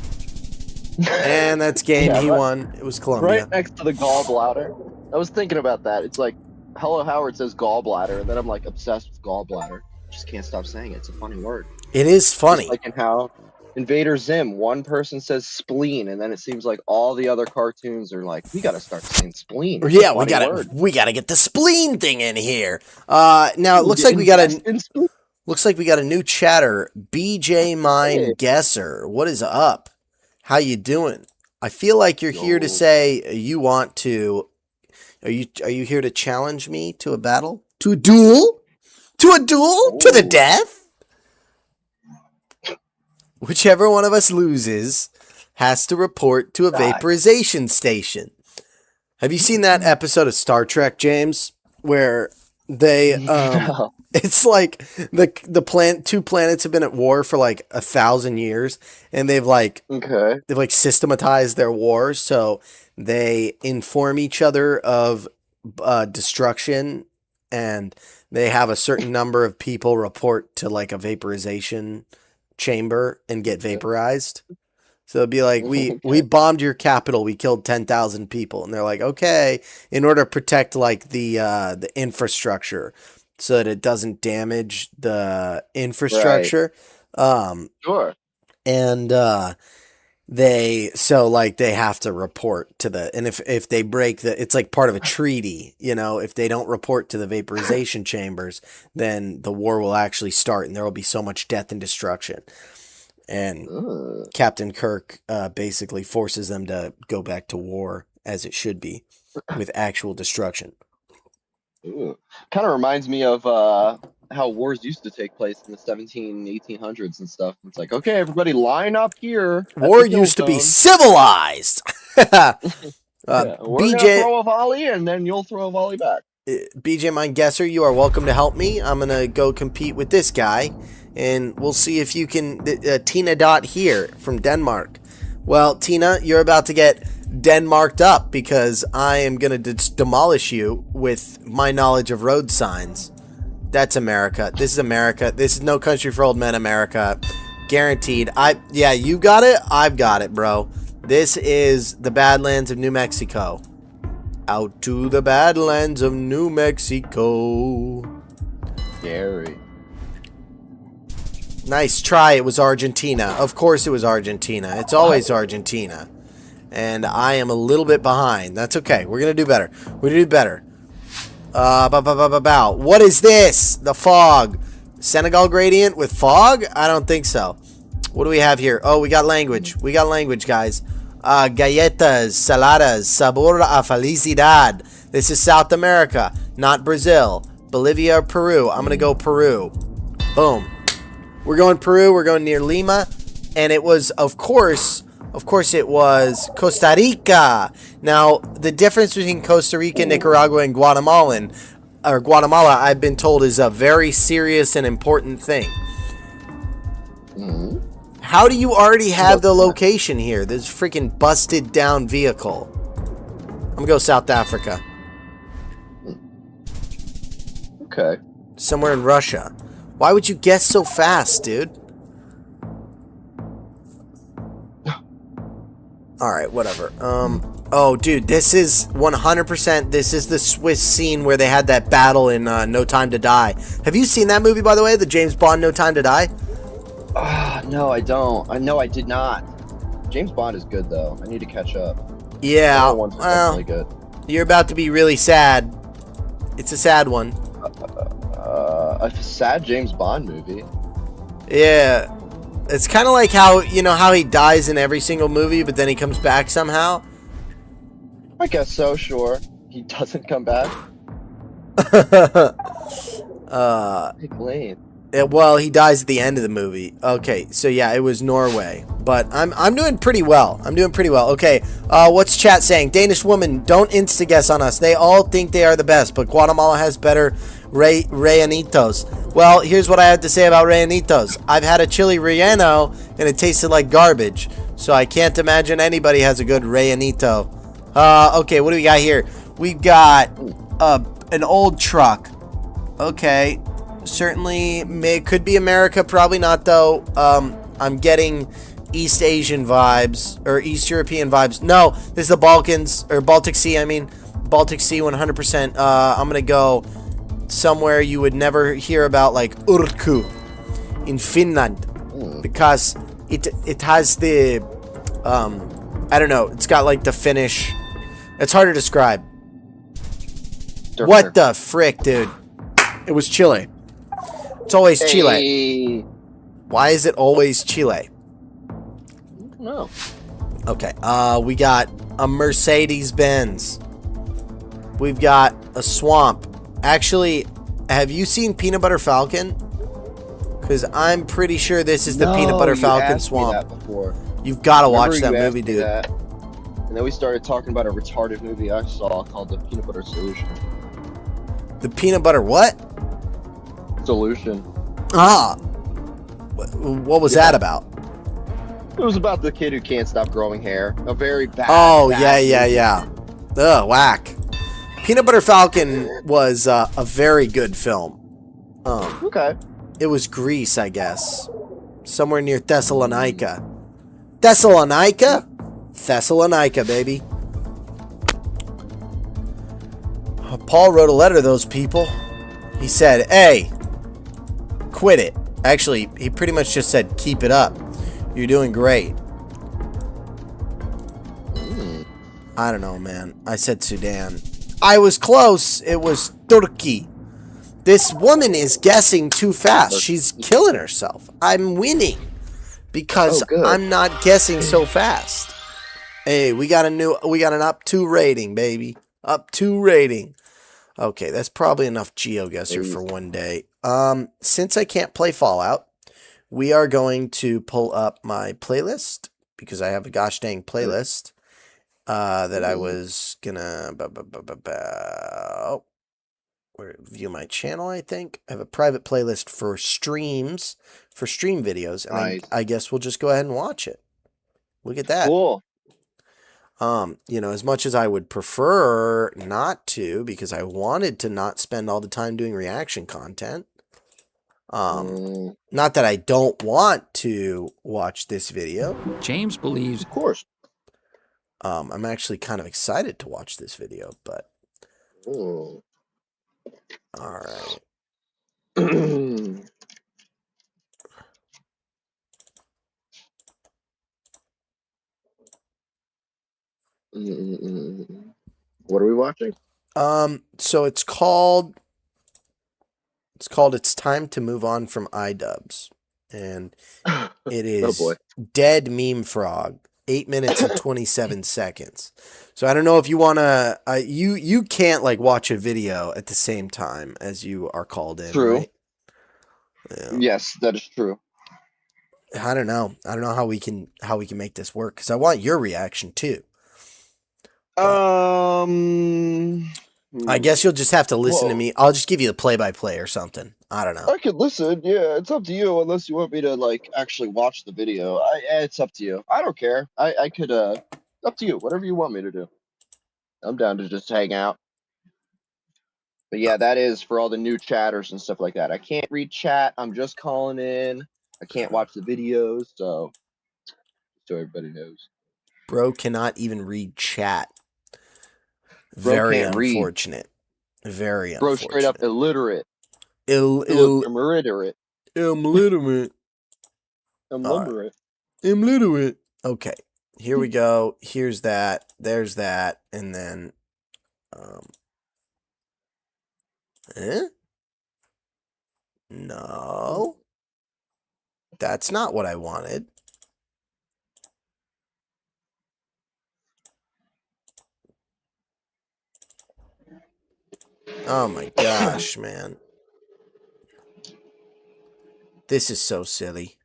And that's game. He won. It was Colombia. Right next to the gallbladder. I was thinking about that. It's like, Hello Howard says gallbladder, and then I'm like obsessed with gallbladder. Just can't stop saying it. It's a funny word. It is funny. Just like in how Invader Zim, one person says spleen, and then it seems like all the other cartoons are like, we gotta start saying spleen. It's yeah, we gotta get the spleen thing in here. Now it looks like we got a new chatter. BJ Mind Guesser. What is up? How you doing? I feel like you're here to say you want to. Are you here to challenge me to a battle? To a duel? To a duel? To the death? Whichever one of us loses has to report to a vaporization station. Have you seen that episode of Star Trek, James, where they it's like two planets have been at war for like 1,000 years, and they've systematized their war, so they inform each other of destruction, and they have a certain number of people report to like a vaporization chamber and get vaporized. So it'd be like, we bombed your capital, we killed 10,000 people, and they're like, okay, in order to protect like the infrastructure so that it doesn't damage the infrastructure. Right. Sure. And they have to report to and if they break it's like part of a treaty, you know, if they don't report to the vaporization chambers, then the war will actually start and there will be so much death and destruction. And Captain Kirk basically forces them to go back to war as it should be, with actual destruction. Kind of reminds me of how wars used to take place in the 1800s and stuff. It's like, okay, everybody line up here. War used to be civilized. We're going to throw a volley and then you'll throw a volley back. BJ Mind Guesser, you are welcome to help me. I'm going to go compete with this guy. And we'll see if you can... Tina Dot here from Denmark. Well, Tina, you're about to get Denmarked up because I am going to demolish you with my knowledge of road signs. That's America. This is America. This is No Country for Old Men America. Guaranteed. Yeah, you got it. I've got it, bro. This is the Badlands of New Mexico. Out to the Badlands of New Mexico. Gary. Nice try. It was Argentina. Of course it was Argentina. It's always Argentina. And I am a little bit behind. That's okay. We're going to do better. We're going to do better. What is this? The fog. Senegal gradient with fog? I don't think so. What do we have here? Oh, we got language. We got language, guys. Galletas saladas, sabor a felicidad. This is South America, not Brazil. Bolivia or Peru. I'm going to go Peru. Boom. We're going Peru. We're going near Lima. And it was, of course it was Costa Rica. Now, the difference between Costa Rica, Nicaragua, and Guatemala, I've been told, is a very serious and important thing. How do you already have the location here? This freaking busted down vehicle. I'm gonna go South Africa. Okay. Somewhere in Russia. Why would you guess so fast, dude? Alright, whatever. Oh, dude, this is 100%, this is the Swiss scene where they had that battle in No Time to Die. Have you seen that movie, by the way? The James Bond No Time to Die? No, I don't. I did not. James Bond is good, though. I need to catch up. Yeah, One's definitely good. You're about to be really sad. It's a sad one. A sad James Bond movie. Yeah. It's kind of like how, you know, how he dies in every single movie, but then he comes back somehow. I guess so, sure. He doesn't come back. Pick lane. Well, he dies at the end of the movie. Okay, so yeah, it was Norway. But I'm doing pretty well. I'm doing pretty well. Okay, what's chat saying? Danish woman, don't insta-guess on us. They all think they are the best, but Guatemala has better rellenitos. Well, here's what I have to say about rellenitos. I've had a chili relleno, and it tasted like garbage. So I can't imagine anybody has a good rellenito. Okay, what do we got here? We've got an old truck. Okay. Certainly, could be America, probably not though. I'm getting East Asian vibes, or East European vibes. No, this is the Balkans, or Baltic Sea, I mean. Baltic Sea, 100%. I'm gonna go somewhere you would never hear about, like Turku in Finland. Because it has the, I don't know, it's got like the Finnish, it's hard to describe. What the frick, dude? It was Chile. It's always Chile. Why is it always Chile? I don't know. Okay. We got a Mercedes-Benz. We've got a swamp. Actually, have you seen Peanut Butter Falcon? Because I'm pretty sure this is the Peanut Butter Falcon swamp. You've got to watch that movie, dude. And then we started talking about a retarded movie I saw called The Peanut Butter Solution. The Peanut Butter what? Solution. What was that about? It was about the kid who can't stop growing hair. A very bad. Oh, yeah. Ugh, whack. Peanut Butter Falcon was a very good film. Okay. It was Greece, I guess. Somewhere near Thessalonica. Thessalonica, baby. Paul wrote a letter to those people. He said, hey, quit it. Actually, he pretty much just said, keep it up. You're doing great. I don't know, man. I said Sudan. I was close. It was Turkey. This woman is guessing too fast. She's killing herself. I'm winning because I'm not guessing so fast. Hey, we got an up 2 rating, baby. Up 2 rating. Okay, that's probably enough GeoGuessr for one day. Since I can't play Fallout, we are going to pull up my playlist because I have a gosh dang playlist that I was gonna view my channel. I think I have a private playlist for streams, for stream videos, and nice. I guess we'll just go ahead and watch it. Look at that. Cool. You know, as much as I would prefer not to, because I wanted to not spend all the time doing reaction content. Not that I don't want to watch this video. James believes. Of course. I'm actually kind of excited to watch this video, but Ooh. all right. What are we watching? So it's called It's Time to Move On from iDubbbz. And it is boy. Dead Meme Frog, 8 minutes and 27 seconds. So I don't know if you want to, you can't like watch a video at the same time as you are called in, True. right? Yeah. Yes, that is true. I don't know how we can make this work, because I want your reaction too. I guess you'll just have to listen to me. I'll just give you the play-by-play or something. I don't know. I could listen. Yeah, it's up to you. Unless you want me to like actually watch the video, it's up to you. I don't care. I could. Up to you. Whatever you want me to do. I'm down to just hang out. But yeah, that is for all the new chatters and stuff like that. I can't read chat. I'm just calling in. I can't watch the videos, so everybody knows. Bro cannot even read chat. Bro Very can't read. unfortunate. Very Bro, unfortunate. straight up illiterate. Illiterate. Illiterate. Illiterate. Okay. Here we go. Here's that. There's that. And then No. That's not what I wanted. Oh my gosh, man. This is so silly.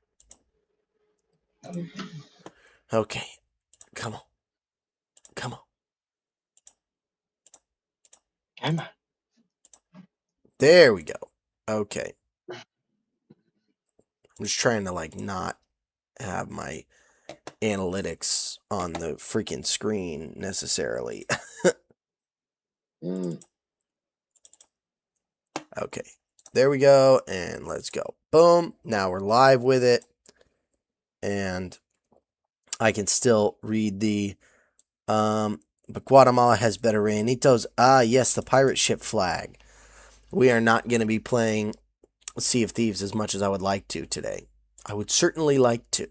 Okay. Come on. Come on. Come on. There we go. Okay. I'm just trying to like not have my analytics on the freaking screen necessarily. Okay. There we go. And let's go. Boom. Now we're live with it. And I can still read the but Guatemala has better rainitos. Ah, yes, the pirate ship flag. We are not going to be playing Sea of Thieves as much as I would like to today. I would certainly like to.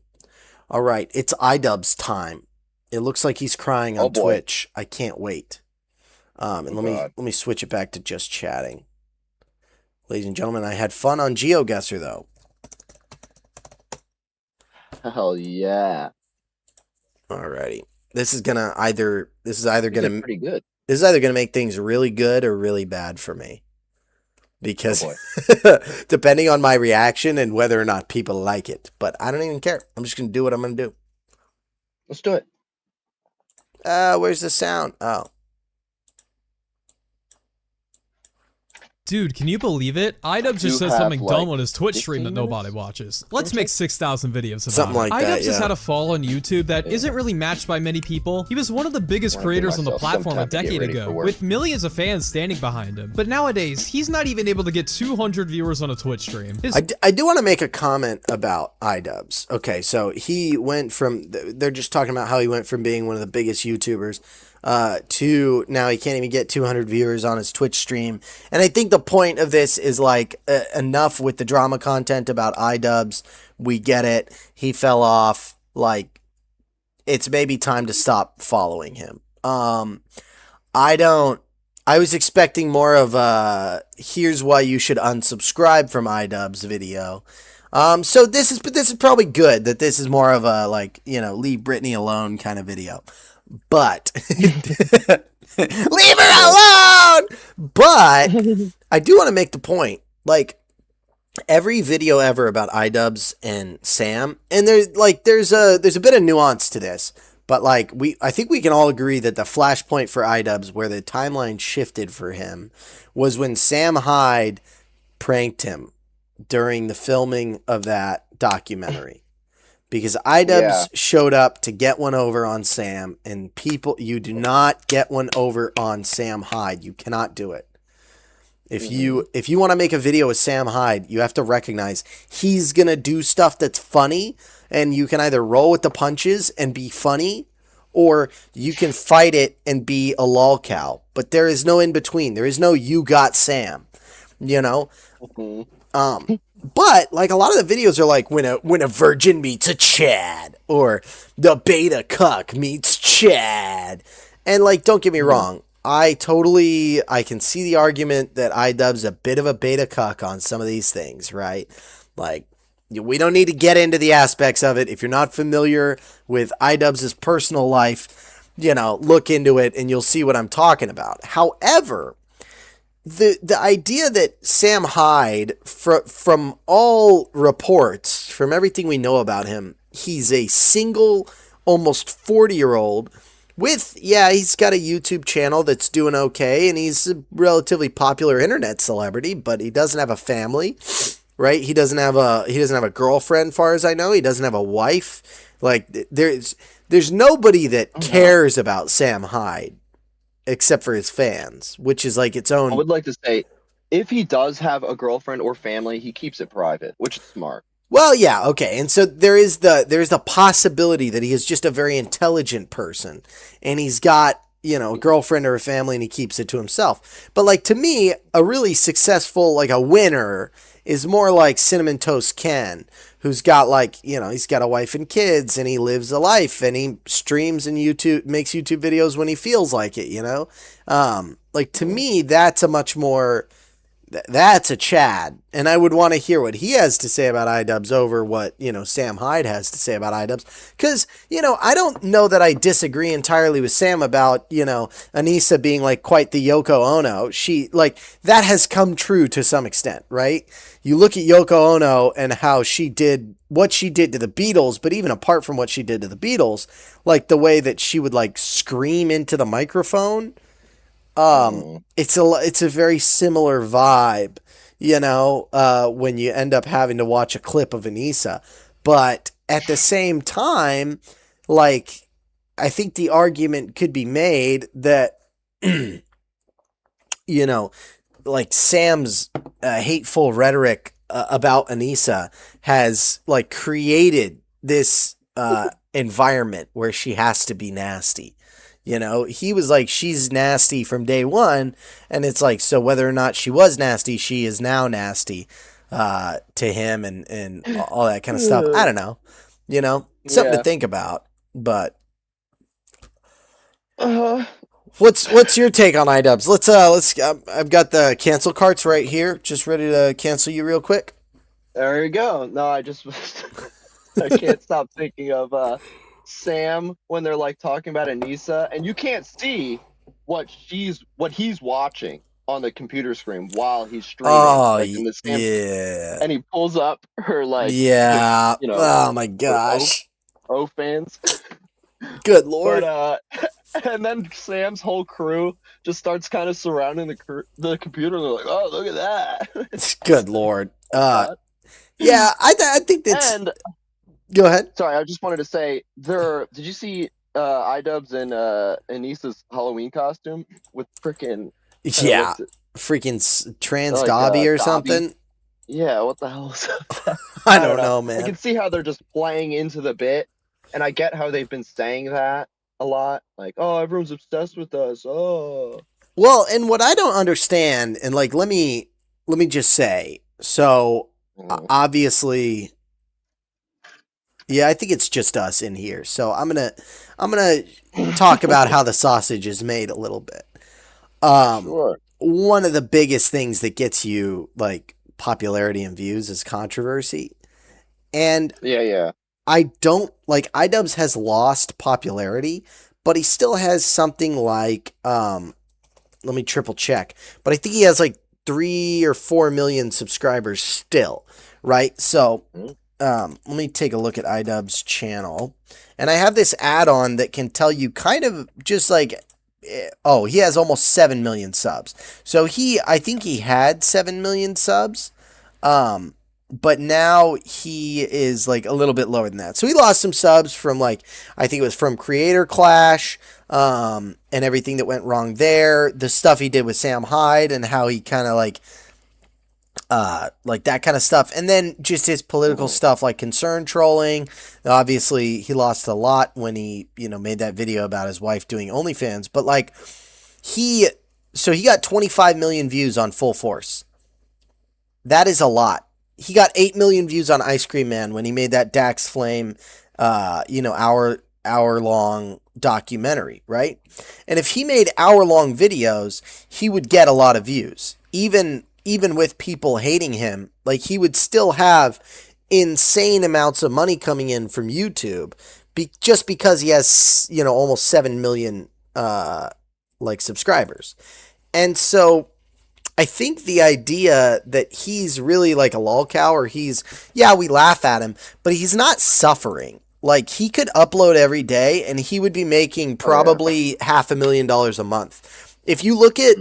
All right, it's iDubbbz time. It looks like he's crying on Twitch. I can't wait. And let me switch it back to just chatting. Ladies and gentlemen, I had fun on GeoGuessr though. Hell yeah. Alrighty. This is either pretty good. This is either gonna make things really good or really bad for me. Because depending on my reaction and whether or not people like it. But I don't even care. I'm just gonna do what I'm gonna do. Let's do it. Where's the sound? Oh. Dude, can you believe it? iDubbbz just said something dumb on his Twitch stream that nobody watches. Let's make 6,000 videos about something like it. that, iDubbbz has had a fall on YouTube that isn't really matched by many people. He was one of the biggest creators on the platform a decade ago, with millions of fans standing behind him. But nowadays, he's not even able to get 200 viewers on a Twitch stream. I do want to make a comment about iDubbbz. Okay, so he went from, they're just talking about how he went from being one of the biggest YouTubers to now he can't even get 200 viewers on his Twitch stream. And I think the point of this is like enough with the drama content about iDubbbz. We get it. He fell off. Like, it's maybe time to stop following him. I was expecting more of a here's why you should unsubscribe from iDubbbz video. So this is probably good that this is more of a like, leave Britney alone kind of video. But leave her alone. But I do want to make the point, like every video ever about iDubbbz and Sam, and there's a bit of nuance to this, but like I think we can all agree that the flashpoint for iDubbbz where the timeline shifted for him was when Sam Hyde pranked him during the filming of that documentary. Because iDubbbz showed up to get one over on Sam, and people, you do not get one over on Sam Hyde. You cannot do it. If you want to make a video with Sam Hyde, you have to recognize he's going to do stuff that's funny, and you can either roll with the punches and be funny, or you can fight it and be a lolcow. But there is no in between. There is no you got Sam, you know? But like a lot of the videos are like when a virgin meets a Chad, or the beta cuck meets Chad. And like, don't get me wrong, I can see the argument that iDubbbz's a bit of a beta cuck on some of these things, right? Like, we don't need to get into the aspects of it. If you're not familiar with iDubbbz's personal life, look into it and you'll see what I'm talking about. However, the idea that Sam Hyde, from all reports, from everything we know about him, he's a single, almost 40-year-old with, he's got a YouTube channel that's doing okay, and he's a relatively popular internet celebrity, but he doesn't have a family. Right? He doesn't have a girlfriend, far as I know. He doesn't have a wife. Like, there's nobody that cares about Sam Hyde except for his fans, which is like its own. I would like to say, if he does have a girlfriend or family, he keeps it private, which is smart. Well, yeah, okay. And so there's the possibility that he is just a very intelligent person, and he's got, a girlfriend or a family, and he keeps it to himself. But like, to me, a really successful, like a winner, is more like Cinnamon Toast Ken, who's got like, he's got a wife and kids, and he lives a life, and he streams and makes YouTube videos when he feels like it, like, to me, that's a Chad, and I would want to hear what he has to say about iDubbbz over what, Sam Hyde has to say about iDubbbz, because, I don't know that I disagree entirely with Sam about, Anissa being, like, quite the Yoko Ono. She, like, that has come true to some extent, right? You look at Yoko Ono and how what she did to the Beatles, but even apart from what she did to the Beatles, like, the way that she would, like, scream into the microphone, it's a very similar vibe, when you end up having to watch a clip of Anissa. But at the same time, like, I think the argument could be made that, like, Sam's hateful rhetoric about Anissa has, like, created this environment where she has to be nasty. He was like, she's nasty from day one, and it's like, so whether or not she was nasty, she is now nasty to him, and all that kind of stuff. I don't know, something to think about. But what's your take on iDubbbz? Let's I've got the cancel carts right here, just ready to cancel you real quick. There you go. No, I can't stop thinking of Sam when they're like talking about Anissa, and you can't see what he's watching on the computer screen while he's streaming. Oh, like, in the Sam, yeah. And he pulls up her, like, yeah. Oh my gosh. O fans. Good Lord. But, and then Sam's whole crew just starts kind of surrounding the computer, and they're like, "Oh, look at that!" Good Lord. Yeah, I think that's. And go ahead. Sorry, I just wanted to say, did you see iDubbbz in Anissa's Halloween costume with freaking freaking trans Dobby or something? Yeah, what the hell is that? I don't know, man. I can see how they're just playing into the bit, and I get how they've been saying that a lot, like, oh, everyone's obsessed with us. Oh, well, and what I don't understand, and like, let me just say, so obviously, yeah, I think it's just us in here. So I'm gonna talk about how the sausage is made a little bit. Sure. One of the biggest things that gets you like popularity and views is controversy, and yeah. I don't like iDubbbz has lost popularity, but he still has something like let me triple check, but I think he has like 3 or 4 million subscribers still, right? So let me take a look at iDubbbz's channel, and I have this add-on that can tell you kind of just like, oh, he has almost 7 million subs. So I think he had 7 million subs. but now he is like a little bit lower than that. So he lost some subs from like, I think it was from Creator Clash, and everything that went wrong there. The stuff he did with Sam Hyde and how he kind of like that kind of stuff. And then just his political stuff like concern trolling. Obviously he lost a lot when he, made that video about his wife doing OnlyFans, but like he got 25 million views on Full Force. That is a lot. He got 8 million views on Ice Cream Man when he made that Dax Flame, hour-long documentary, right? And if he made hour-long videos, he would get a lot of views. Even with people hating him, like he would still have insane amounts of money coming in from YouTube, just because he has, almost 7 million, subscribers. And so I think the idea that he's really like a lolcow, or we laugh at him, but he's not suffering. Like he could upload every day and he would be making probably $500,000 a month. If you look at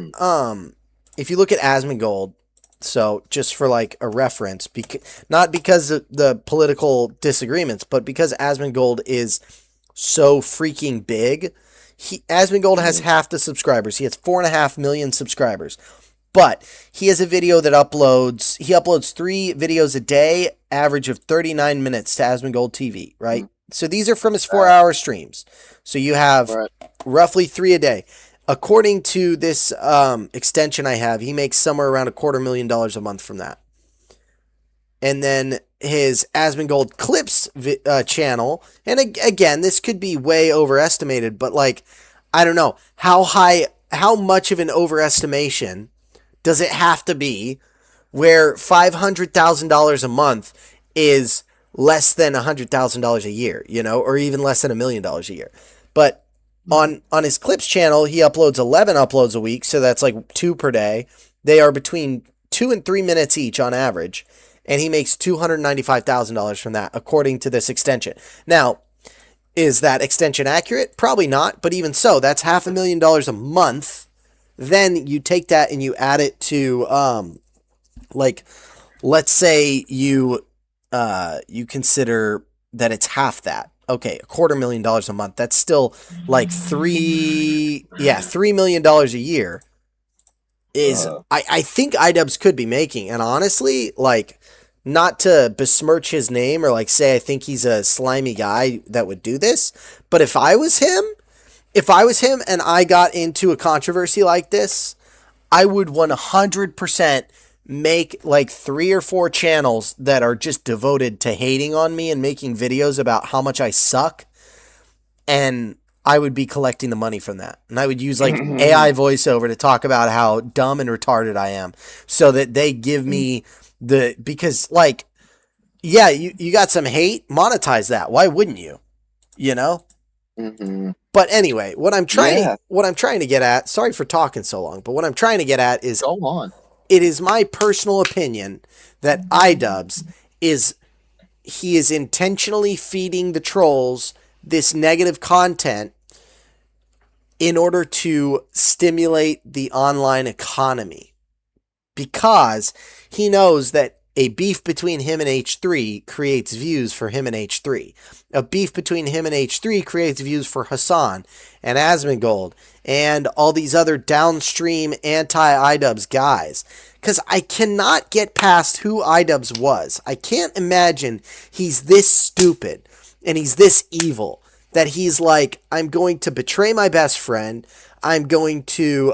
Asmongold, so just for like a reference, not because of the political disagreements, but because Asmongold is so freaking big, Asmongold has half the subscribers. He has 4.5 million subscribers. But he has a video that he uploads 3 videos a day, average of 39 minutes to Asmongold TV, right? So these are from his 4-hour streams. So you have roughly 3 a day. According to this extension I have, he makes somewhere around $250,000 a month from that. And then his Asmongold Clips channel, and again, this could be way overestimated, but like, I don't know, how much of an overestimation does it have to be where $500,000 a month is less than $100,000 a year, or even less than $1 million a year? But on his Clips channel, he uploads 11 uploads a week, so that's like 2 per day. They are between 2 and 3 minutes each on average, and he makes $295,000 from that, according to this extension. Now, is that extension accurate? Probably not, but even so, that's $500,000 a month. Then you take that and you add it to, let's say you consider that it's half that. Okay, $250,000 a month. That's still like $3 million a year. I think iDubbbz could be making, and honestly, like, not to besmirch his name or like say I think he's a slimy guy that would do this, but if I was him and I got into a controversy like this, I would 100% make like 3 or 4 channels that are just devoted to hating on me and making videos about how much I suck. And I would be collecting the money from that. And I would use like AI voiceover to talk about how dumb and retarded I am, so that they give me because like, yeah, you got some hate, monetize that. Why wouldn't you? But anyway, what I'm trying to get at, sorry for talking so long, but what I'm trying to get at is, go on. It is my personal opinion that iDubbbz is intentionally feeding the trolls this negative content in order to stimulate the online economy, because he knows that a beef between him and H3 creates views for him and H3. A beef between him and H3 creates views for Hassan and Asmongold and all these other downstream anti-iDubbbz guys. Because I cannot get past who iDubbbz was. I can't imagine he's this stupid and he's this evil that he's like, I'm going to betray my best friend. I'm going to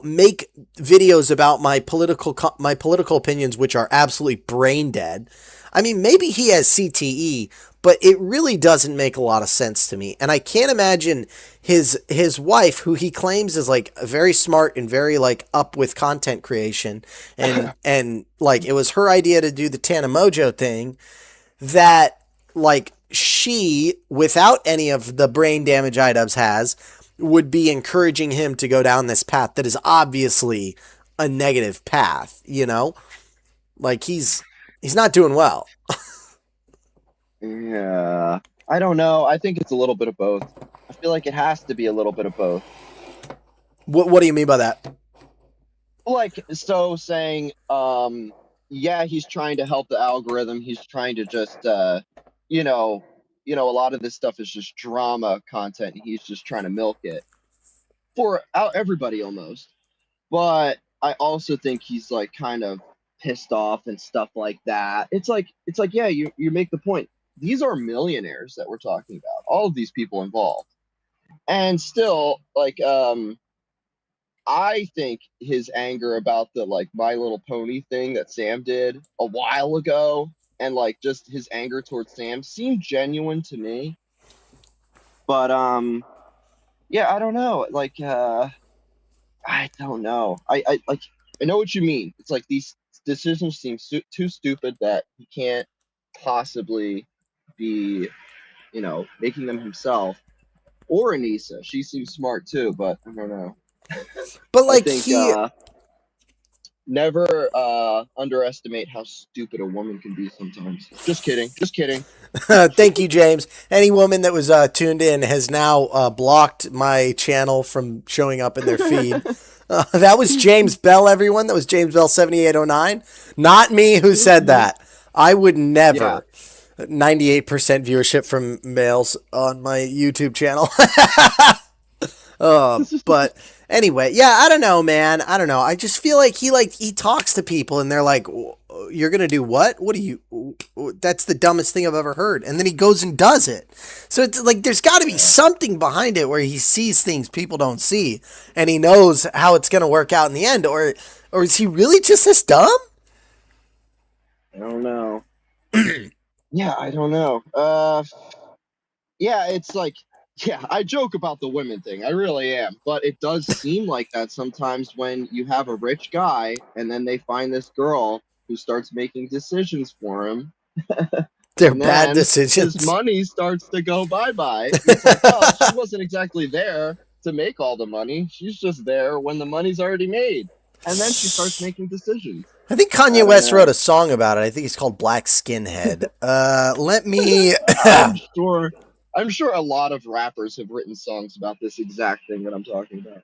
make videos about my political opinions, which are absolutely brain dead. I mean, maybe he has CTE, but it really doesn't make a lot of sense to me. And I can't imagine his wife, who he claims is like very smart and very like up with content creation, and like it was her idea to do the Tana Mojo thing, that like she, without any of the brain damage iDubbbz has, would be encouraging him to go down this path that is obviously a negative path, like he's not doing well. Yeah, I don't know. I think it's a little bit of both. I feel like it has to be a little bit of both. What do you mean by that? Like, so saying, yeah, he's trying to help the algorithm. He's trying to just, you know, a lot of this stuff is just drama content. And he's just trying to milk it for everybody almost. But I also think he's like kind of pissed off and stuff like that. It's like, yeah, you make the point. These are millionaires that we're talking about. All of these people involved, and still, like, I think his anger about the like My Little Pony thing that Sam did a while ago, and like just his anger towards Sam seemed genuine to me. But yeah, I don't know. Like, I don't know. I know what you mean. It's like these decisions seem too stupid that he can't possibly be, making them himself. Or Anissa. She seems smart too, but I don't know. But I like think he never underestimate how stupid a woman can be sometimes. Just kidding. Just kidding. Thank you, James. Any woman that was tuned in has now blocked my channel from showing up in their feed. That was James Bell, everyone. That was James Bell 7809. Not me who said that. I would never. Yeah. 98% viewership from males on my YouTube channel. But anyway, yeah, I don't know, man. I don't know. I just feel like he talks to people and they're like, you're going to do what? What do you, that's the dumbest thing I've ever heard. And then he goes and does it. So it's like, there's got to be something behind it where he sees things people don't see and he knows how it's going to work out in the end. Or is he really just this dumb? I don't know. Yeah, I don't know. Yeah, it's like, yeah, I joke about the women thing. I really am. But it does seem like that sometimes when you have a rich guy and then they find this girl who starts making decisions for him. They're bad decisions. His money starts to go bye-bye. It's like, oh, she wasn't exactly there to make all the money. She's just there when the money's already made. And then she starts making decisions. I think Kanye West wrote a song about it. I think it's called Black Skinhead. Let me... I'm sure a lot of rappers have written songs about this exact thing that I'm talking about.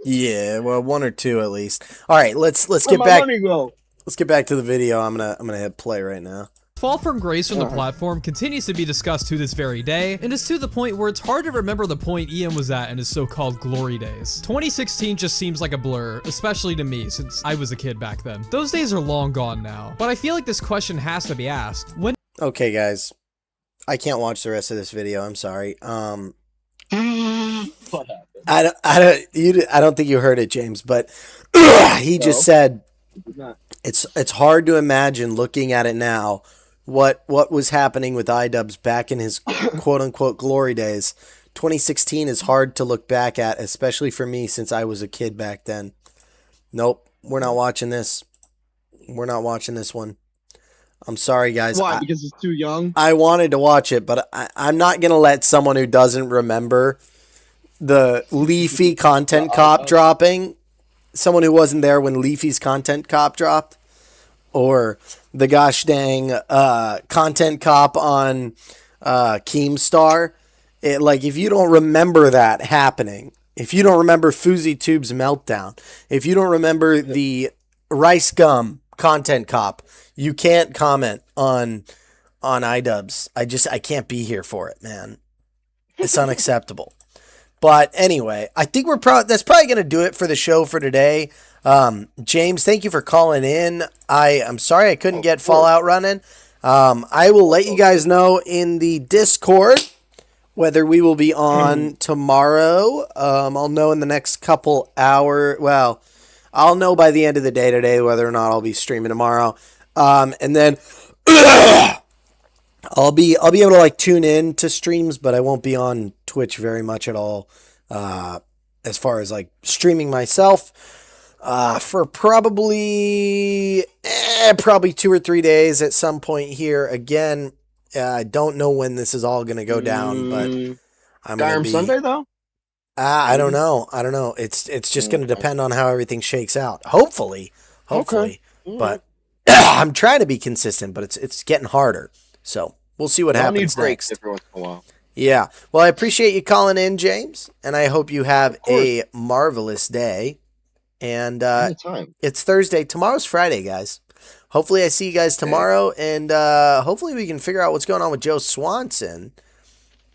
Yeah, well, one or two at least. All right, let's get back. Let's get back to the video. I'm gonna hit play right now. Fall from grace from the platform continues to be discussed to this very day, and is to the point where it's hard to remember the point Ian was at in his so-called glory days. 2016 just seems like a blur, especially to me, since I was a kid back then. Those days are long gone now, but I feel like this question has to be asked. When— Okay, guys. I can't watch the rest of this video. I'm sorry. What happened? I don't think you heard it, James, but he just said it's hard to imagine looking at it now what was happening with iDubbbz back in his quote unquote glory days. 2016 is hard to look back at, especially for me since I was a kid back then. Nope, we're not watching this. We're not watching this one. I'm sorry, guys. Why? Because it's too young? I wanted to watch it, but I'm not going to let someone who doesn't remember the Leafy content cop dropping, someone who wasn't there when Leafy's content cop dropped, or the gosh dang content cop on Keemstar. Like, if you don't remember that happening, if you don't remember Foozy Tube's meltdown, if you don't remember the Rice Gum content cop, you can't comment on iDubbbz. I can't be here for it, man. It's unacceptable. But anyway, I think that's probably going to do it for the show for today. James, thank you for calling in. I'm sorry I couldn't get Fallout running. I will let you guys know in the Discord whether we will be on tomorrow. I'll know in the next couple hours. Well, I'll know by the end of the day today whether or not I'll be streaming tomorrow. And then I'll be able to like tune in to streams, but I won't be on Twitch very much at all. As far as like streaming myself, for probably 2 or 3 days at some point here. Again, I don't know when this is all going to go down, but I'm going to be Sunday though. I don't know. It's just going to depend on how everything shakes out. Hopefully, but I'm trying to be consistent, but it's getting harder. So we'll see what happens next. Every once in a while. Yeah. Well, I appreciate you calling in, James, and I hope you have a marvelous day. And it's Thursday. Tomorrow's Friday, guys. hopefully I see you guys tomorrow, and hopefully we can figure out what's going on with Joe Swanson.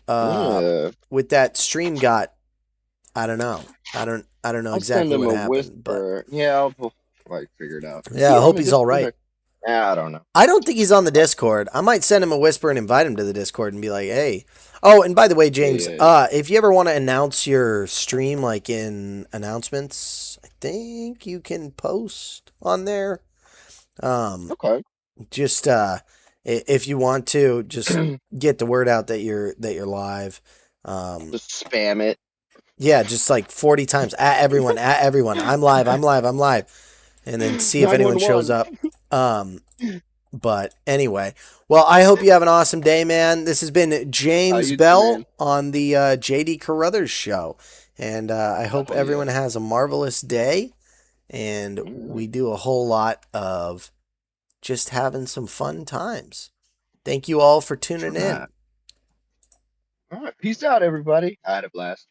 With that stream got, I don't know. I don't know exactly what happened, but yeah, I'll like figure it out. Yeah, I hope he's all right. Yeah, I don't know. I don't think he's on the Discord. I might send him a whisper and invite him to the Discord and be like, "Hey." Oh, and by the way, James, if you ever want to announce your stream, like in announcements, I think you can post on there. Okay. Just if you want to, just get the word out that you're live. Just spam it. Yeah, just like 40 times at everyone. I'm live. And then see if anyone shows up. But anyway, well, I hope you have an awesome day, man. This has been James Bell on the JD Carruthers Show. And I hope everyone has a marvelous day. And we do a whole lot of just having some fun times. Thank you all for tuning in. All right. Peace out, everybody. I had a blast.